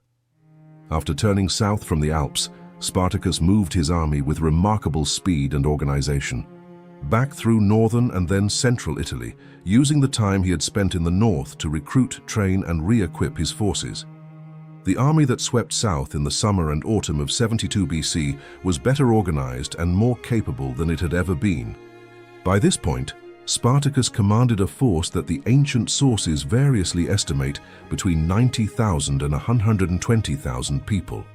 After turning south from the Alps, Spartacus moved his army with remarkable speed and organization back through northern and then central Italy, using the time he had spent in the north to recruit, train, and re-equip his forces. The army that swept south in the summer and autumn of 72 BC was better organized and more capable than it had ever been. By this point, Spartacus commanded a force that the ancient sources variously estimate between 90,000 and 120,000 people,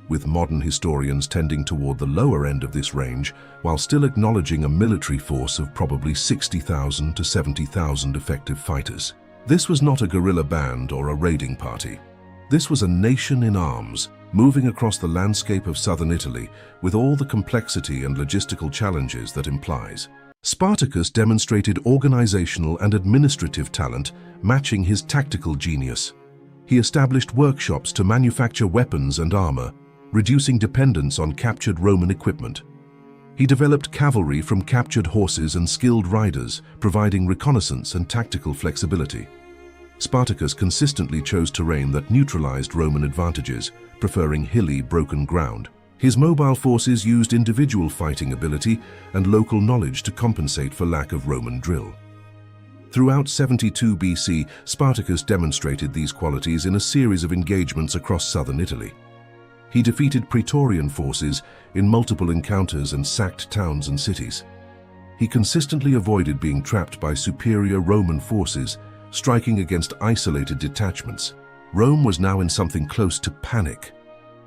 with modern historians tending toward the lower end of this range, while still acknowledging a military force of probably 60,000 to 70,000 effective fighters. This was not a guerrilla band or a raiding party. This was a nation in arms, moving across the landscape of southern Italy with all the complexity and logistical challenges that implies. Spartacus demonstrated organizational and administrative talent matching his tactical genius. He established workshops to manufacture weapons and armor, reducing dependence on captured Roman equipment. He developed cavalry from captured horses and skilled riders, providing reconnaissance and tactical flexibility. Spartacus consistently chose terrain that neutralized Roman advantages, preferring hilly, broken ground. His mobile forces used individual fighting ability and local knowledge to compensate for lack of Roman drill. Throughout 72 BC, Spartacus demonstrated these qualities in a series of engagements across southern Italy. He defeated Praetorian forces in multiple encounters and sacked towns and cities. He consistently avoided being trapped by superior Roman forces, striking against isolated detachments. Rome was now in something close to panic.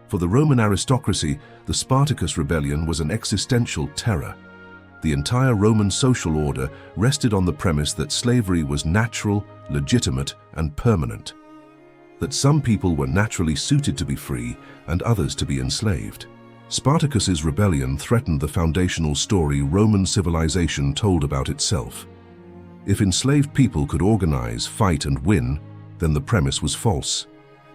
For the Roman aristocracy, the Spartacus rebellion was an existential terror. The entire Roman social order rested on the premise that slavery was natural, legitimate, and permanent. That some people were naturally suited to be free and others to be enslaved. Spartacus's rebellion threatened the foundational story Roman civilization told about itself. If enslaved people could organize, fight, and win, then the premise was false.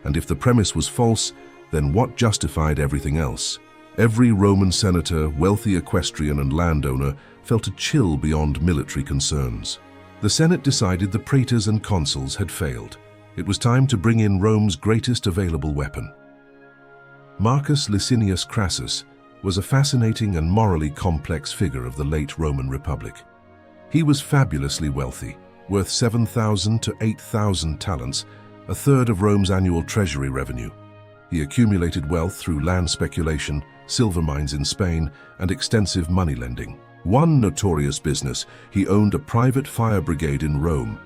And if the premise was false, then what justified everything else? Every Roman senator, wealthy equestrian, and landowner felt a chill beyond military concerns. The Senate decided the praetors and consuls had failed. It was time to bring in Rome's greatest available weapon. Marcus Licinius Crassus was a fascinating and morally complex figure of the late Roman Republic. He was fabulously wealthy, worth 7,000 to 8,000 talents, a third of Rome's annual treasury revenue. He accumulated wealth through land speculation, silver mines in Spain, and extensive money lending. One notorious business, he owned a private fire brigade in Rome.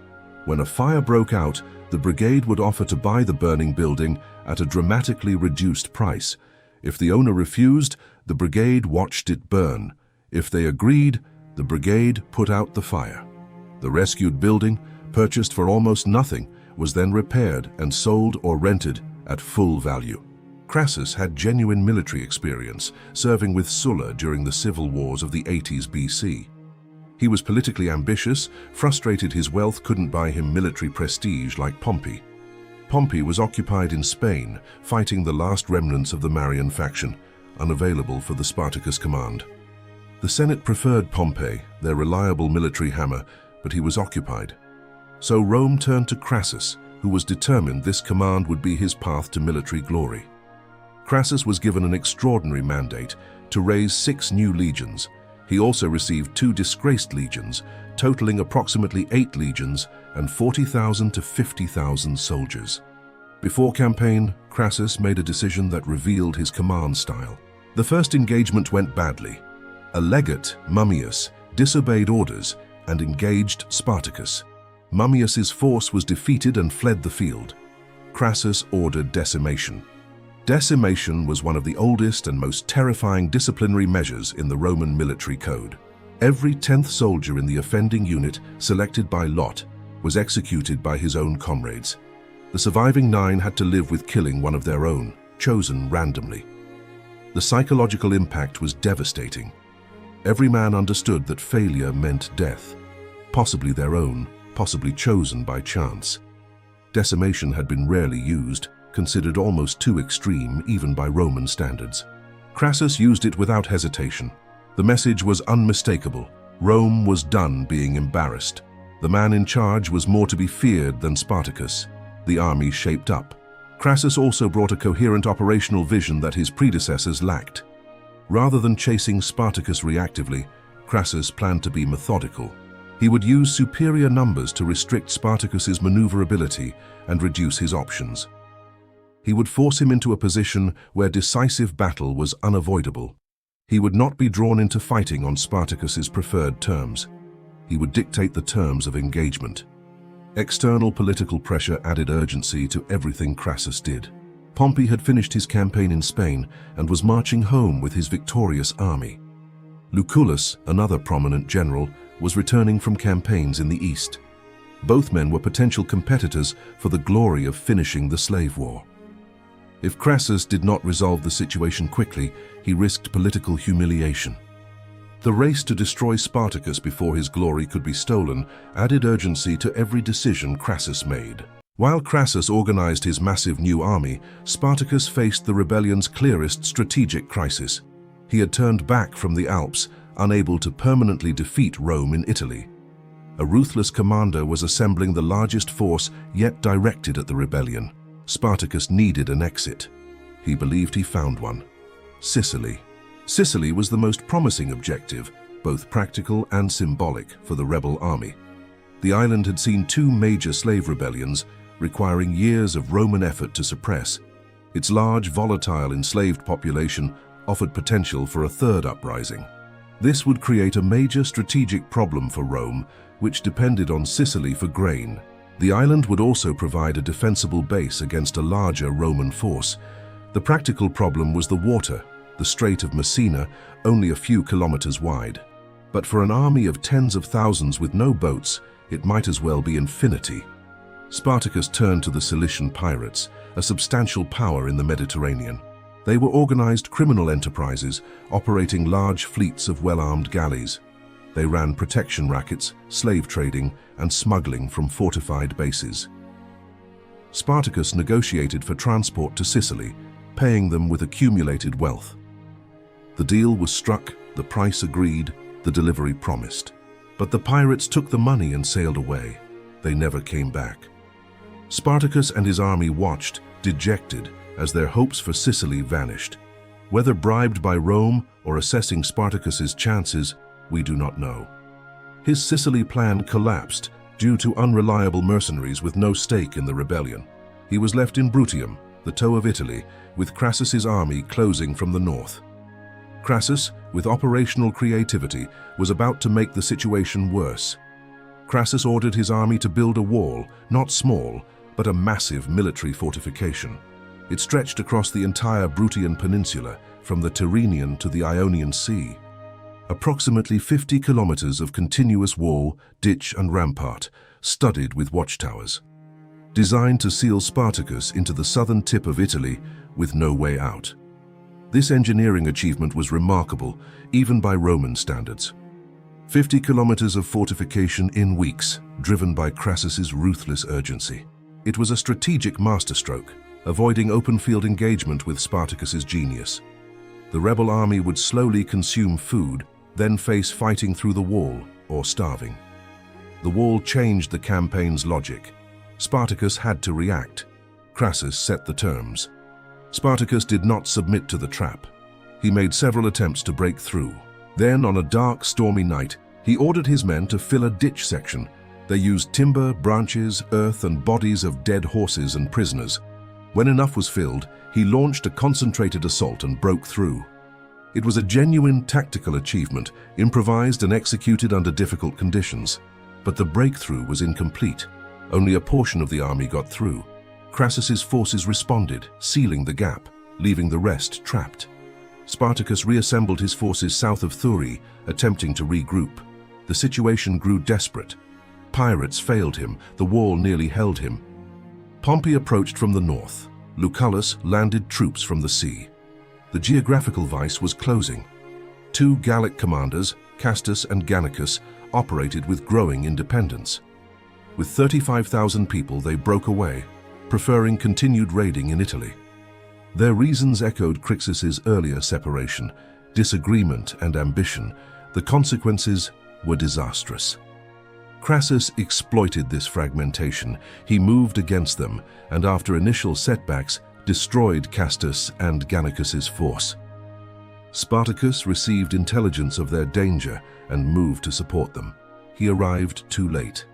When a fire broke out, the brigade would offer to buy the burning building at a dramatically reduced price. If the owner refused, the brigade watched it burn. If they agreed, the brigade put out the fire. The rescued building, purchased for almost nothing, was then repaired and sold or rented at full value. Crassus had genuine military experience, serving with Sulla during the civil wars of the 80s BC. He was politically ambitious, frustrated his wealth couldn't buy him military prestige like Pompey. Pompey was occupied in Spain, fighting the last remnants of the Marian faction, unavailable for the Spartacus command. The Senate preferred Pompey, their reliable military hammer, but he was occupied. So Rome turned to Crassus, who was determined this command would be his path to military glory. Crassus was given an extraordinary mandate to raise 6 new legions. He also received 2 disgraced legions, totaling approximately 8 legions and 40,000 to 50,000 soldiers. Before campaign, Crassus made a decision that revealed his command style. The first engagement went badly. A legate, Mummius, disobeyed orders and engaged Spartacus. Mummius's force was defeated and fled the field. Crassus ordered decimation. Decimation was one of the oldest and most terrifying disciplinary measures in the Roman military code. Every 10th soldier in the offending unit, selected by lot, was executed by his own comrades. The surviving 9 had to live with killing one of their own, chosen randomly. The psychological impact was devastating. Every man understood that failure meant death, possibly their own, possibly chosen by chance. Decimation had been rarely used, considered almost too extreme even by Roman standards. Crassus used it without hesitation. The message was unmistakable. Rome was done being embarrassed. The man in charge was more to be feared than Spartacus. The army shaped up. Crassus also brought a coherent operational vision that his predecessors lacked. Rather than chasing Spartacus reactively, Crassus planned to be methodical. He would use superior numbers to restrict Spartacus's maneuverability and reduce his options. He would force him into a position where decisive battle was unavoidable. He would not be drawn into fighting on Spartacus's preferred terms. He would dictate the terms of engagement. External political pressure added urgency to everything Crassus did. Pompey had finished his campaign in Spain and was marching home with his victorious army. Lucullus, another prominent general, was returning from campaigns in the east. Both men were potential competitors for the glory of finishing the slave war. If Crassus did not resolve the situation quickly, he risked political humiliation. The race to destroy Spartacus before his glory could be stolen added urgency to every decision Crassus made. While Crassus organized his massive new army, Spartacus faced the rebellion's clearest strategic crisis. He had turned back from the Alps, unable to permanently defeat Rome in Italy. A ruthless commander was assembling the largest force yet directed at the rebellion. Spartacus needed an exit. He believed he found one. Sicily. Sicily was the most promising objective, both practical and symbolic, for the rebel army. The island had seen 2 major slave rebellions, requiring years of Roman effort to suppress. Its large, volatile, enslaved population offered potential for a third uprising. This would create a major strategic problem for Rome, which depended on Sicily for grain. The island would also provide a defensible base against a larger Roman force. The practical problem was the water, the Strait of Messina, only a few kilometers wide. But for an army of tens of thousands with no boats, it might as well be infinity. Spartacus turned to the Cilician pirates, a substantial power in the Mediterranean. They were organized criminal enterprises, operating large fleets of well-armed galleys. They ran protection rackets, slave trading, and smuggling from fortified bases. Spartacus negotiated for transport to Sicily, paying them with accumulated wealth. The deal was struck, the price agreed, the delivery promised. But the pirates took the money and sailed away. They never came back. Spartacus and his army watched, dejected, as their hopes for Sicily vanished. Whether bribed by Rome or assessing Spartacus's chances, we do not know. His Sicily plan collapsed due to unreliable mercenaries with no stake in the rebellion. He was left in Bruttium, the toe of Italy, with Crassus's army closing from the north. Crassus, with operational creativity, was about to make the situation worse. Crassus ordered his army to build a wall, not small, but a massive military fortification. It stretched across the entire Bruttian peninsula, from the Tyrrhenian to the Ionian Sea. Approximately 50 kilometers of continuous wall, ditch and rampart, studded with watchtowers. Designed to seal Spartacus into the southern tip of Italy with no way out. This engineering achievement was remarkable, even by Roman standards. 50 kilometers of fortification in weeks, driven by Crassus's ruthless urgency. It was a strategic masterstroke, avoiding open-field engagement with Spartacus's genius. The rebel army would slowly consume food, then face fighting through the wall or starving. The wall changed the campaign's logic. Spartacus had to react. Crassus set the terms. Spartacus did not submit to the trap. He made several attempts to break through. Then, on a dark, stormy night, he ordered his men to fill a ditch section. They used timber, branches, earth, and bodies of dead horses and prisoners. When enough was filled, he launched a concentrated assault and broke through. It was a genuine tactical achievement, improvised and executed under difficult conditions. But the breakthrough was incomplete. Only a portion of the army got through. Crassus's forces responded, sealing the gap, leaving the rest trapped. Spartacus reassembled his forces south of Thrace, attempting to regroup. The situation grew desperate. Pirates failed him, the wall nearly held him. Pompey approached from the north. Lucullus landed troops from the sea. The geographical vice was closing. Two Gallic commanders, Castus and Gannicus, operated with growing independence. With 35,000 people, they broke away, preferring continued raiding in Italy. Their reasons echoed Crassus's earlier separation, disagreement and ambition. The consequences were disastrous. Crassus exploited this fragmentation. He moved against them, and after initial setbacks, destroyed Castus and Gannicus's force. Spartacus received intelligence of their danger and moved to support them. He arrived too late.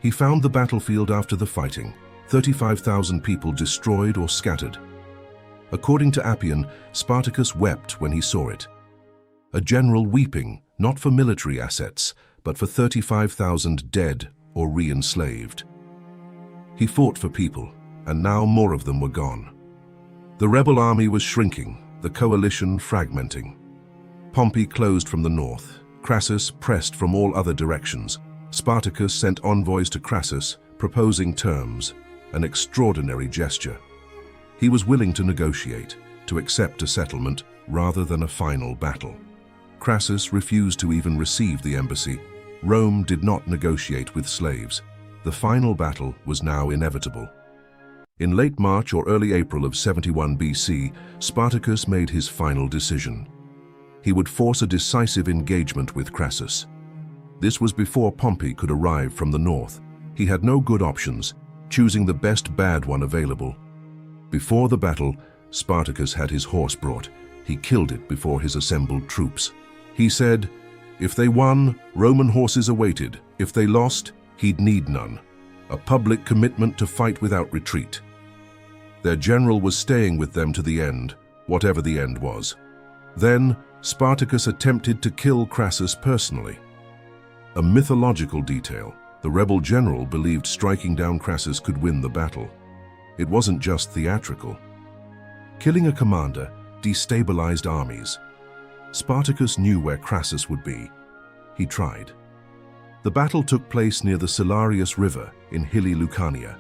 He found the battlefield after the fighting, 35,000 people destroyed or scattered. According to Appian, Spartacus wept when he saw it. A general weeping, not for military assets, but for 35,000 dead or re-enslaved. He fought for people, and now more of them were gone. The rebel army was shrinking, the coalition fragmenting. Pompey closed from the north. Crassus pressed from all other directions. Spartacus sent envoys to Crassus, proposing terms, an extraordinary gesture. He was willing to negotiate, to accept a settlement rather than a final battle. Crassus refused to even receive the embassy. Rome did not negotiate with slaves. The final battle was now inevitable. In late March or early April of 71 BC, Spartacus made his final decision. He would force a decisive engagement with Crassus. This was before Pompey could arrive from the north. He had no good options, choosing the best bad one available. Before the battle, Spartacus had his horse brought. He killed it before his assembled troops. He said, if they won, Roman horses awaited. If they lost, he'd need none. A public commitment to fight without retreat. Their general was staying with them to the end, whatever the end was. Then, Spartacus attempted to kill Crassus personally. A mythological detail. The rebel general believed striking down Crassus could win the battle. It wasn't just theatrical. Killing a commander destabilized armies. Spartacus knew where Crassus would be. He tried. The battle took place near the Salarius River in hilly Lucania.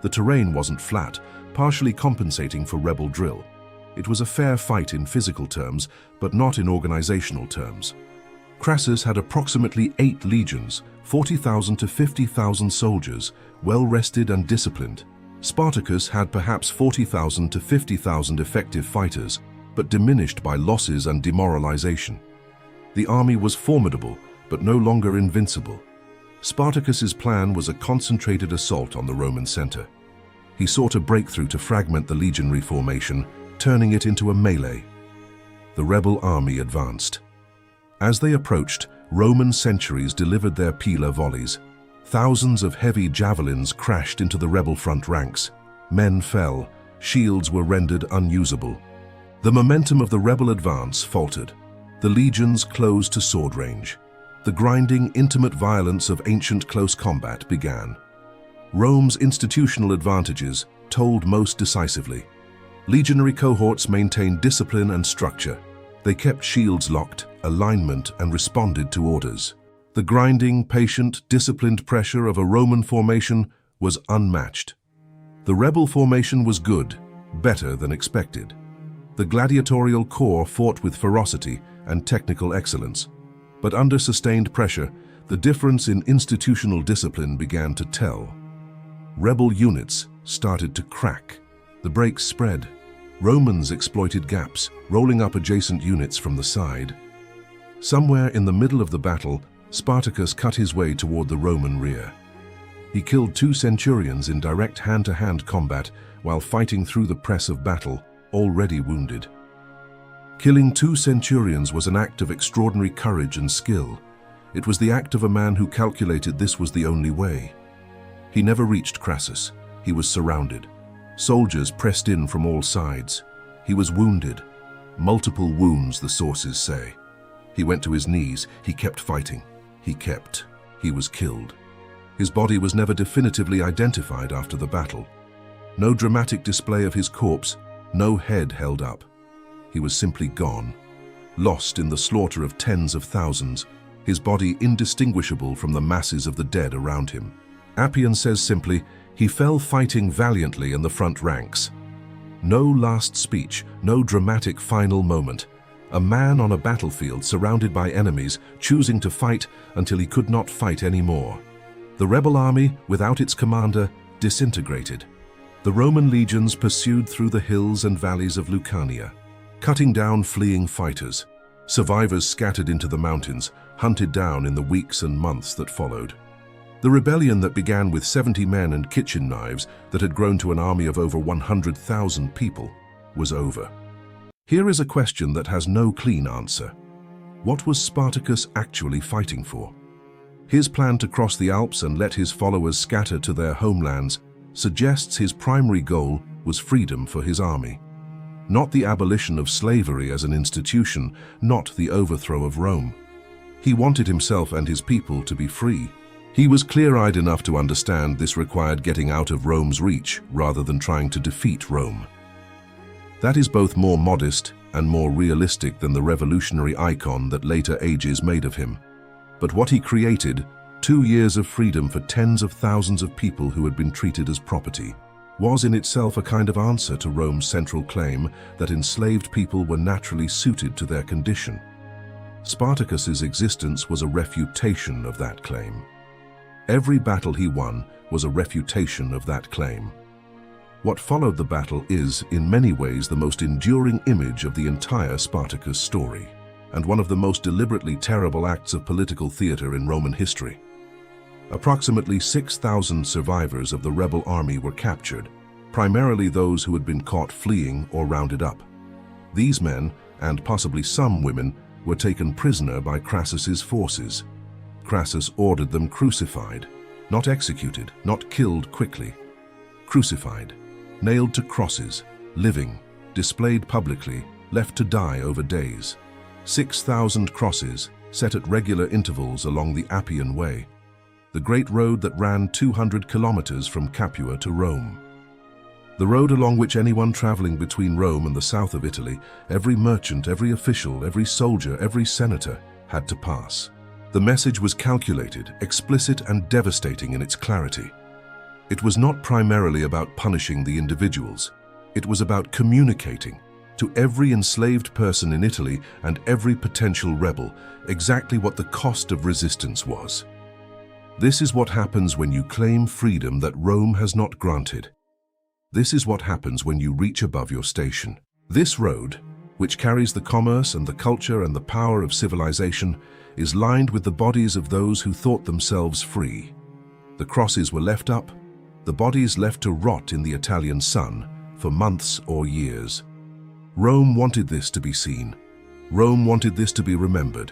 The terrain wasn't flat, partially compensating for rebel drill. It was a fair fight in physical terms, but not in organizational terms. Crassus had approximately 8 legions, 40,000 to 50,000 soldiers, well-rested and disciplined. Spartacus had perhaps 40,000 to 50,000 effective fighters, but diminished by losses and demoralization. The army was formidable, but no longer invincible. Spartacus's plan was a concentrated assault on the Roman center. He sought a breakthrough to fragment the legionary formation, turning it into a melee. The rebel army advanced. As they approached, Roman sentries delivered their pila volleys. Thousands of heavy javelins crashed into the rebel front ranks. Men fell, shields were rendered unusable. The momentum of the rebel advance faltered. The legions closed to sword range. The grinding, intimate violence of ancient close combat began. Rome's institutional advantages told most decisively. Legionary cohorts maintained discipline and structure. They kept shields locked, alignment, and responded to orders. The grinding, patient, disciplined pressure of a Roman formation was unmatched. The rebel formation was good, better than expected. The gladiatorial corps fought with ferocity and technical excellence. But under sustained pressure, the difference in institutional discipline began to tell. rebel units started to crack. The breaks spread. Romans exploited gaps, rolling up adjacent units from the side. Somewhere in the middle of the battle, Spartacus cut his way toward the Roman rear. He killed 2 centurions in direct hand-to-hand combat while fighting through the press of battle, already wounded. Killing 2 centurions was an act of extraordinary courage and skill. It was the act of a man who calculated this was the only way. He never reached Crassus. He was surrounded. Soldiers pressed in from all sides. He was wounded. Multiple wounds, the sources say. He went to his knees. He kept fighting. He was killed. His body was never definitively identified after the battle. No dramatic display of his corpse, no head held up. He was simply gone, lost in the slaughter of tens of thousands, his body indistinguishable from the masses of the dead around him. Appian says simply, he fell fighting valiantly in the front ranks. No last speech, no dramatic final moment. A man on a battlefield surrounded by enemies, choosing to fight until he could not fight anymore. The rebel army, without its commander, disintegrated. The Roman legions pursued through the hills and valleys of Lucania, cutting down fleeing fighters. Survivors scattered into the mountains, hunted down in the weeks and months that followed. The rebellion that began with 70 men and kitchen knives that had grown to an army of over 100,000 people was over. Here is a question that has no clean answer. What was Spartacus actually fighting for? His plan to cross the Alps and let his followers scatter to their homelands suggests his primary goal was freedom for his army. Not the abolition of slavery as an institution, not the overthrow of Rome. He wanted himself and his people to be free. He was clear-eyed enough to understand this required getting out of Rome's reach rather than trying to defeat Rome. That is both more modest and more realistic than the revolutionary icon that later ages made of him. But what he created, 2 years of freedom for tens of thousands of people who had been treated as property, was in itself a kind of answer to Rome's central claim that enslaved people were naturally suited to their condition. Spartacus's existence was a refutation of that claim. Every battle he won was a refutation of that claim. What followed the battle is, in many ways, the most enduring image of the entire Spartacus story, and one of the most deliberately terrible acts of political theater in Roman history. Approximately 6,000 survivors of the rebel army were captured, primarily those who had been caught fleeing or rounded up. These men, and possibly some women, were taken prisoner by Crassus's forces. Crassus ordered them crucified, not executed, not killed quickly. Crucified, nailed to crosses, living, displayed publicly, left to die over days. 6,000 crosses set at regular intervals along the Appian Way, the great road that ran 200 kilometers from Capua to Rome. The road along which anyone traveling between Rome and the south of Italy, every merchant, every official, every soldier, every senator, had to pass. The message was calculated, explicit, and devastating in its clarity. It was not primarily about punishing the individuals. It was about communicating to every enslaved person in Italy and every potential rebel exactly what the cost of resistance was. This is what happens when you claim freedom that Rome has not granted. This is what happens when you reach above your station. This road, which carries the commerce and the culture and the power of civilization, is lined with the bodies of those who thought themselves free. The crosses were left up, the bodies left to rot in the Italian sun for months or years. Rome wanted this to be seen. Rome wanted this to be remembered.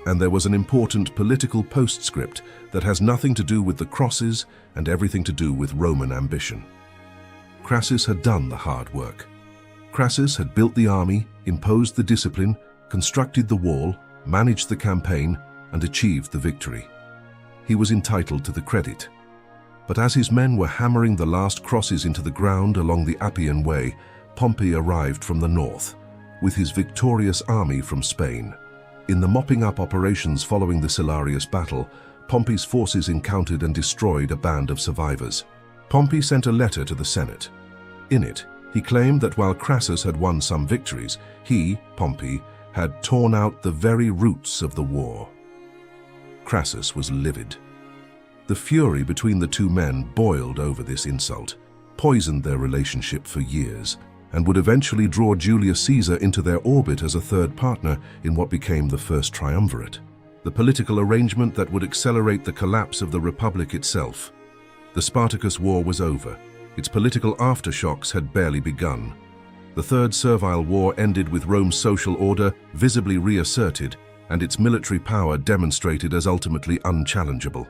And there was an important political postscript that has nothing to do with the crosses and everything to do with Roman ambition. Crassus had done the hard work. Crassus had built the army, imposed the discipline, constructed the wall, managed the campaign, and achieved the victory. He was entitled to the credit. But as his men were hammering the last crosses into the ground along the Appian Way, Pompey arrived from the north, with his victorious army from Spain. In the mopping-up operations following the Salarius battle, Pompey's forces encountered and destroyed a band of survivors. Pompey sent a letter to the Senate. In it, he claimed that while Crassus had won some victories, he, Pompey, had torn out the very roots of the war. Crassus was livid. The fury between the two men boiled over this insult, poisoned their relationship for years, and would eventually draw Julius Caesar into their orbit as a third partner in what became the First Triumvirate, the political arrangement that would accelerate the collapse of the Republic itself. The Spartacus War was over. Its political aftershocks had barely begun. The Third Servile War ended with Rome's social order visibly reasserted and its military power demonstrated as ultimately unchallengeable.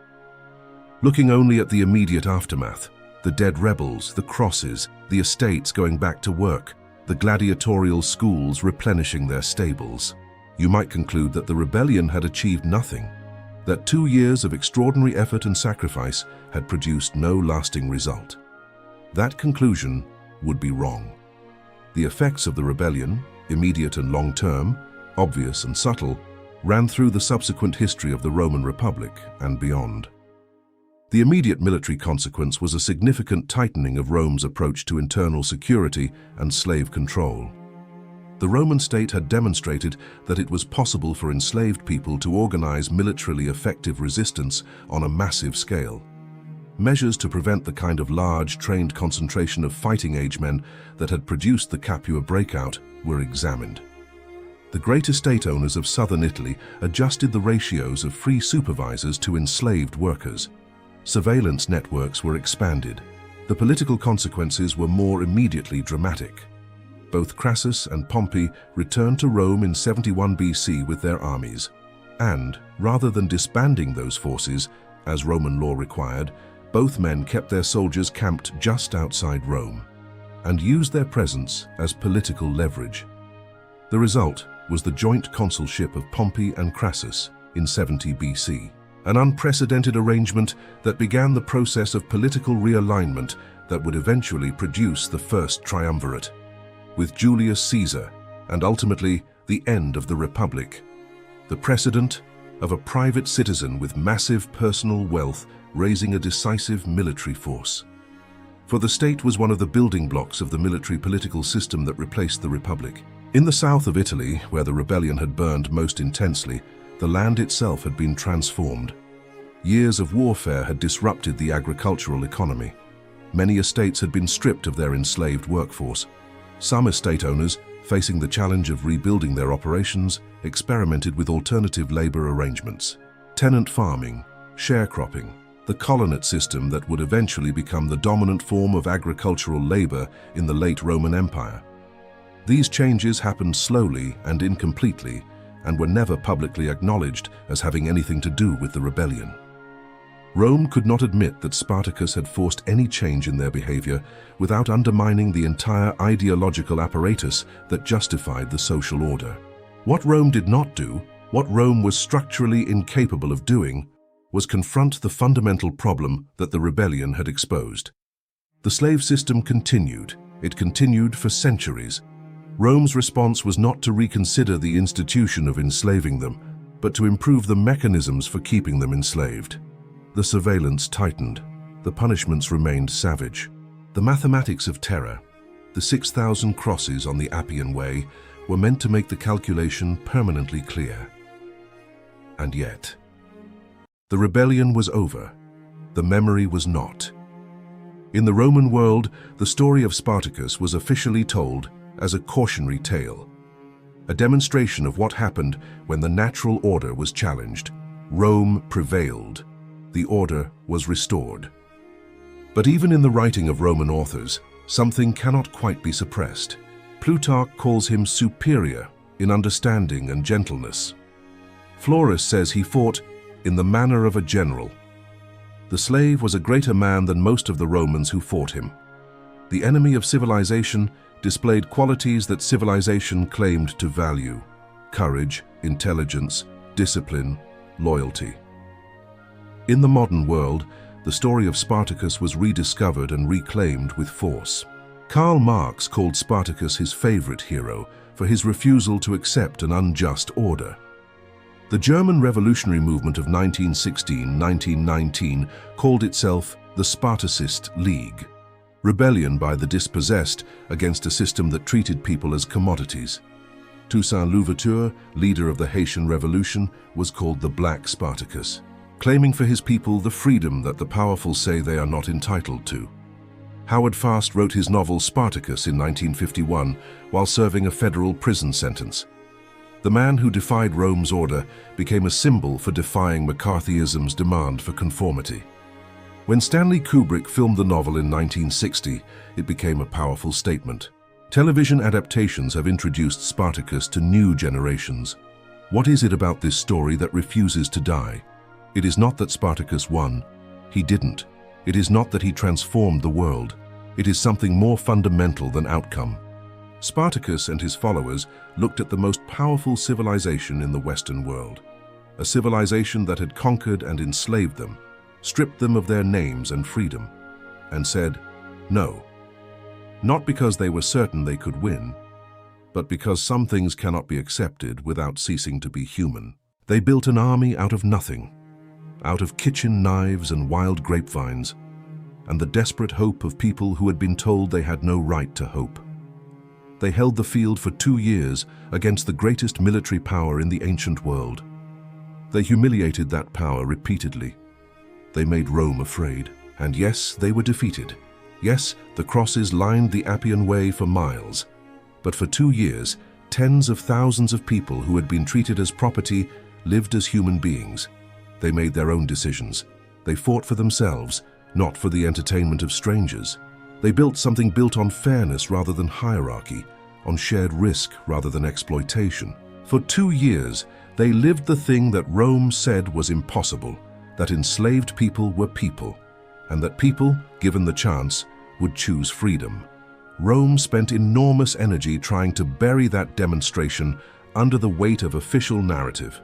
Looking only at the immediate aftermath, the dead rebels, the crosses, the estates going back to work, the gladiatorial schools replenishing their stables, you might conclude that the rebellion had achieved nothing, that 2 years of extraordinary effort and sacrifice had produced no lasting result. That conclusion would be wrong. The effects of the rebellion, immediate and long-term, obvious and subtle, ran through the subsequent history of the Roman Republic and beyond. The immediate military consequence was a significant tightening of Rome's approach to internal security and slave control. The Roman state had demonstrated that it was possible for enslaved people to organize militarily effective resistance on a massive scale. Measures to prevent the kind of large, trained concentration of fighting-age men that had produced the Capua breakout were examined. The great estate owners of southern Italy adjusted the ratios of free supervisors to enslaved workers. Surveillance networks were expanded. The political consequences were more immediately dramatic. Both Crassus and Pompey returned to Rome in 71 BC with their armies, and, rather than disbanding those forces, as Roman law required, both men kept their soldiers camped just outside Rome, and used their presence as political leverage. The result was the joint consulship of Pompey and Crassus in 70 BC. An unprecedented arrangement that began the process of political realignment that would eventually produce the First Triumvirate, with Julius Caesar and ultimately the end of the Republic, the precedent of a private citizen with massive personal wealth raising a decisive military force. For the state was one of the building blocks of the military political system that replaced the Republic. In the south of Italy, where the rebellion had burned most intensely, the land itself had been transformed. Years of warfare had disrupted the agricultural economy. Many estates had been stripped of their enslaved workforce. Some estate owners, facing the challenge of rebuilding their operations, experimented with alternative labor arrangements. Tenant farming, sharecropping, the colonate system that would eventually become the dominant form of agricultural labor in the late Roman Empire. These changes happened slowly and incompletely, and were never publicly acknowledged as having anything to do with the rebellion. Rome could not admit that Spartacus had forced any change in their behavior without undermining the entire ideological apparatus that justified the social order. What Rome did not do, what Rome was structurally incapable of doing, was confront the fundamental problem that the rebellion had exposed. The slave system continued. It continued for centuries. Rome's response was not to reconsider the institution of enslaving them, but to improve the mechanisms for keeping them enslaved. The surveillance tightened. The punishments remained savage. The mathematics of terror, the 6,000 crosses on the Appian Way, were meant to make the calculation permanently clear. And yet, the rebellion was over. The memory was not. In the Roman world, the story of Spartacus was officially told as a cautionary tale, a demonstration of what happened when the natural order was challenged. Rome prevailed. The order was restored. But even in the writing of Roman authors, something cannot quite be suppressed. Plutarch calls him superior in understanding and gentleness. Florus says he fought in the manner of a general. The slave was a greater man than most of the Romans who fought him. The enemy of civilization displayed qualities that civilization claimed to value: courage, intelligence, discipline, loyalty. In the modern world, the story of Spartacus was rediscovered and reclaimed with force. Karl Marx called Spartacus his favorite hero for his refusal to accept an unjust order. The German revolutionary movement of 1916-1919 called itself the Spartacist League, rebellion by the dispossessed against a system that treated people as commodities. Toussaint Louverture, leader of the Haitian Revolution, was called the Black Spartacus. claiming for his people the freedom that the powerful say they are not entitled to. Howard Fast wrote his novel Spartacus in 1951 while serving a federal prison sentence. The man who defied Rome's order became a symbol for defying McCarthyism's demand for conformity. When Stanley Kubrick filmed the novel in 1960, it became a powerful statement. Television adaptations have introduced Spartacus to new generations. What is it about this story that refuses to die? It is not that Spartacus won. He didn't. It is not that he transformed the world. It is something more fundamental than outcome. Spartacus and his followers looked at the most powerful civilization in the Western world, a civilization that had conquered and enslaved them, stripped them of their names and freedom, and said, no. Not because they were certain they could win, but because some things cannot be accepted without ceasing to be human. They built an army out of nothing, out of kitchen knives and wild grapevines, and the desperate hope of people who had been told they had no right to hope. They held the field for 2 years against the greatest military power in the ancient world. They humiliated that power repeatedly. They made Rome afraid. And yes, they were defeated. Yes, the crosses lined the Appian Way for miles. But for 2 years, tens of thousands of people who had been treated as property lived as human beings. They made their own decisions. They fought for themselves, not for the entertainment of strangers. They built something built on fairness rather than hierarchy, on shared risk rather than exploitation. For 2 years, they lived the thing that Rome said was impossible, that enslaved people were people, and that people, given the chance, would choose freedom. Rome spent enormous energy trying to bury that demonstration under the weight of official narrative.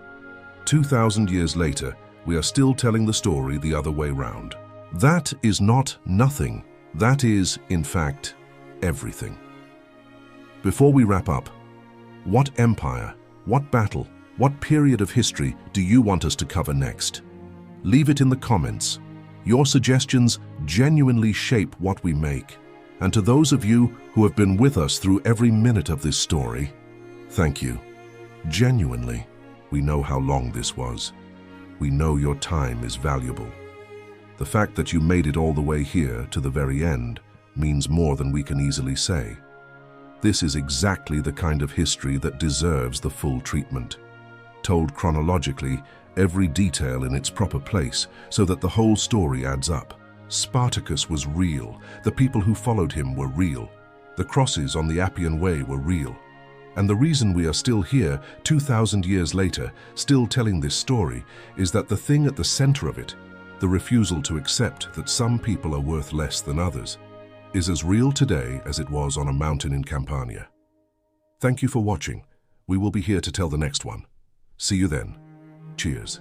2,000 years later, we are still telling the story the other way round. That is not nothing. That is, in fact, everything. Before we wrap up, what empire, what battle, what period of history do you want us to cover next? Leave it in the comments. Your suggestions genuinely shape what we make. And to those of you who have been with us through every minute of this story, thank you. Genuinely, we know how long this was. We know your time is valuable. The fact that you made it all the way here to the very end means more than we can easily say. This is exactly the kind of history that deserves the full treatment. Told chronologically, every detail in its proper place, so that the whole story adds up. Spartacus was real. The people who followed him were real. The crosses on the Appian Way were real. And the reason we are still here, 2,000 years later, still telling this story, is that the thing at the center of it, the refusal to accept that some people are worth less than others, is as real today as it was on a mountain in Campania. Thank you for watching. We will be here to tell the next one. See you then. Cheers.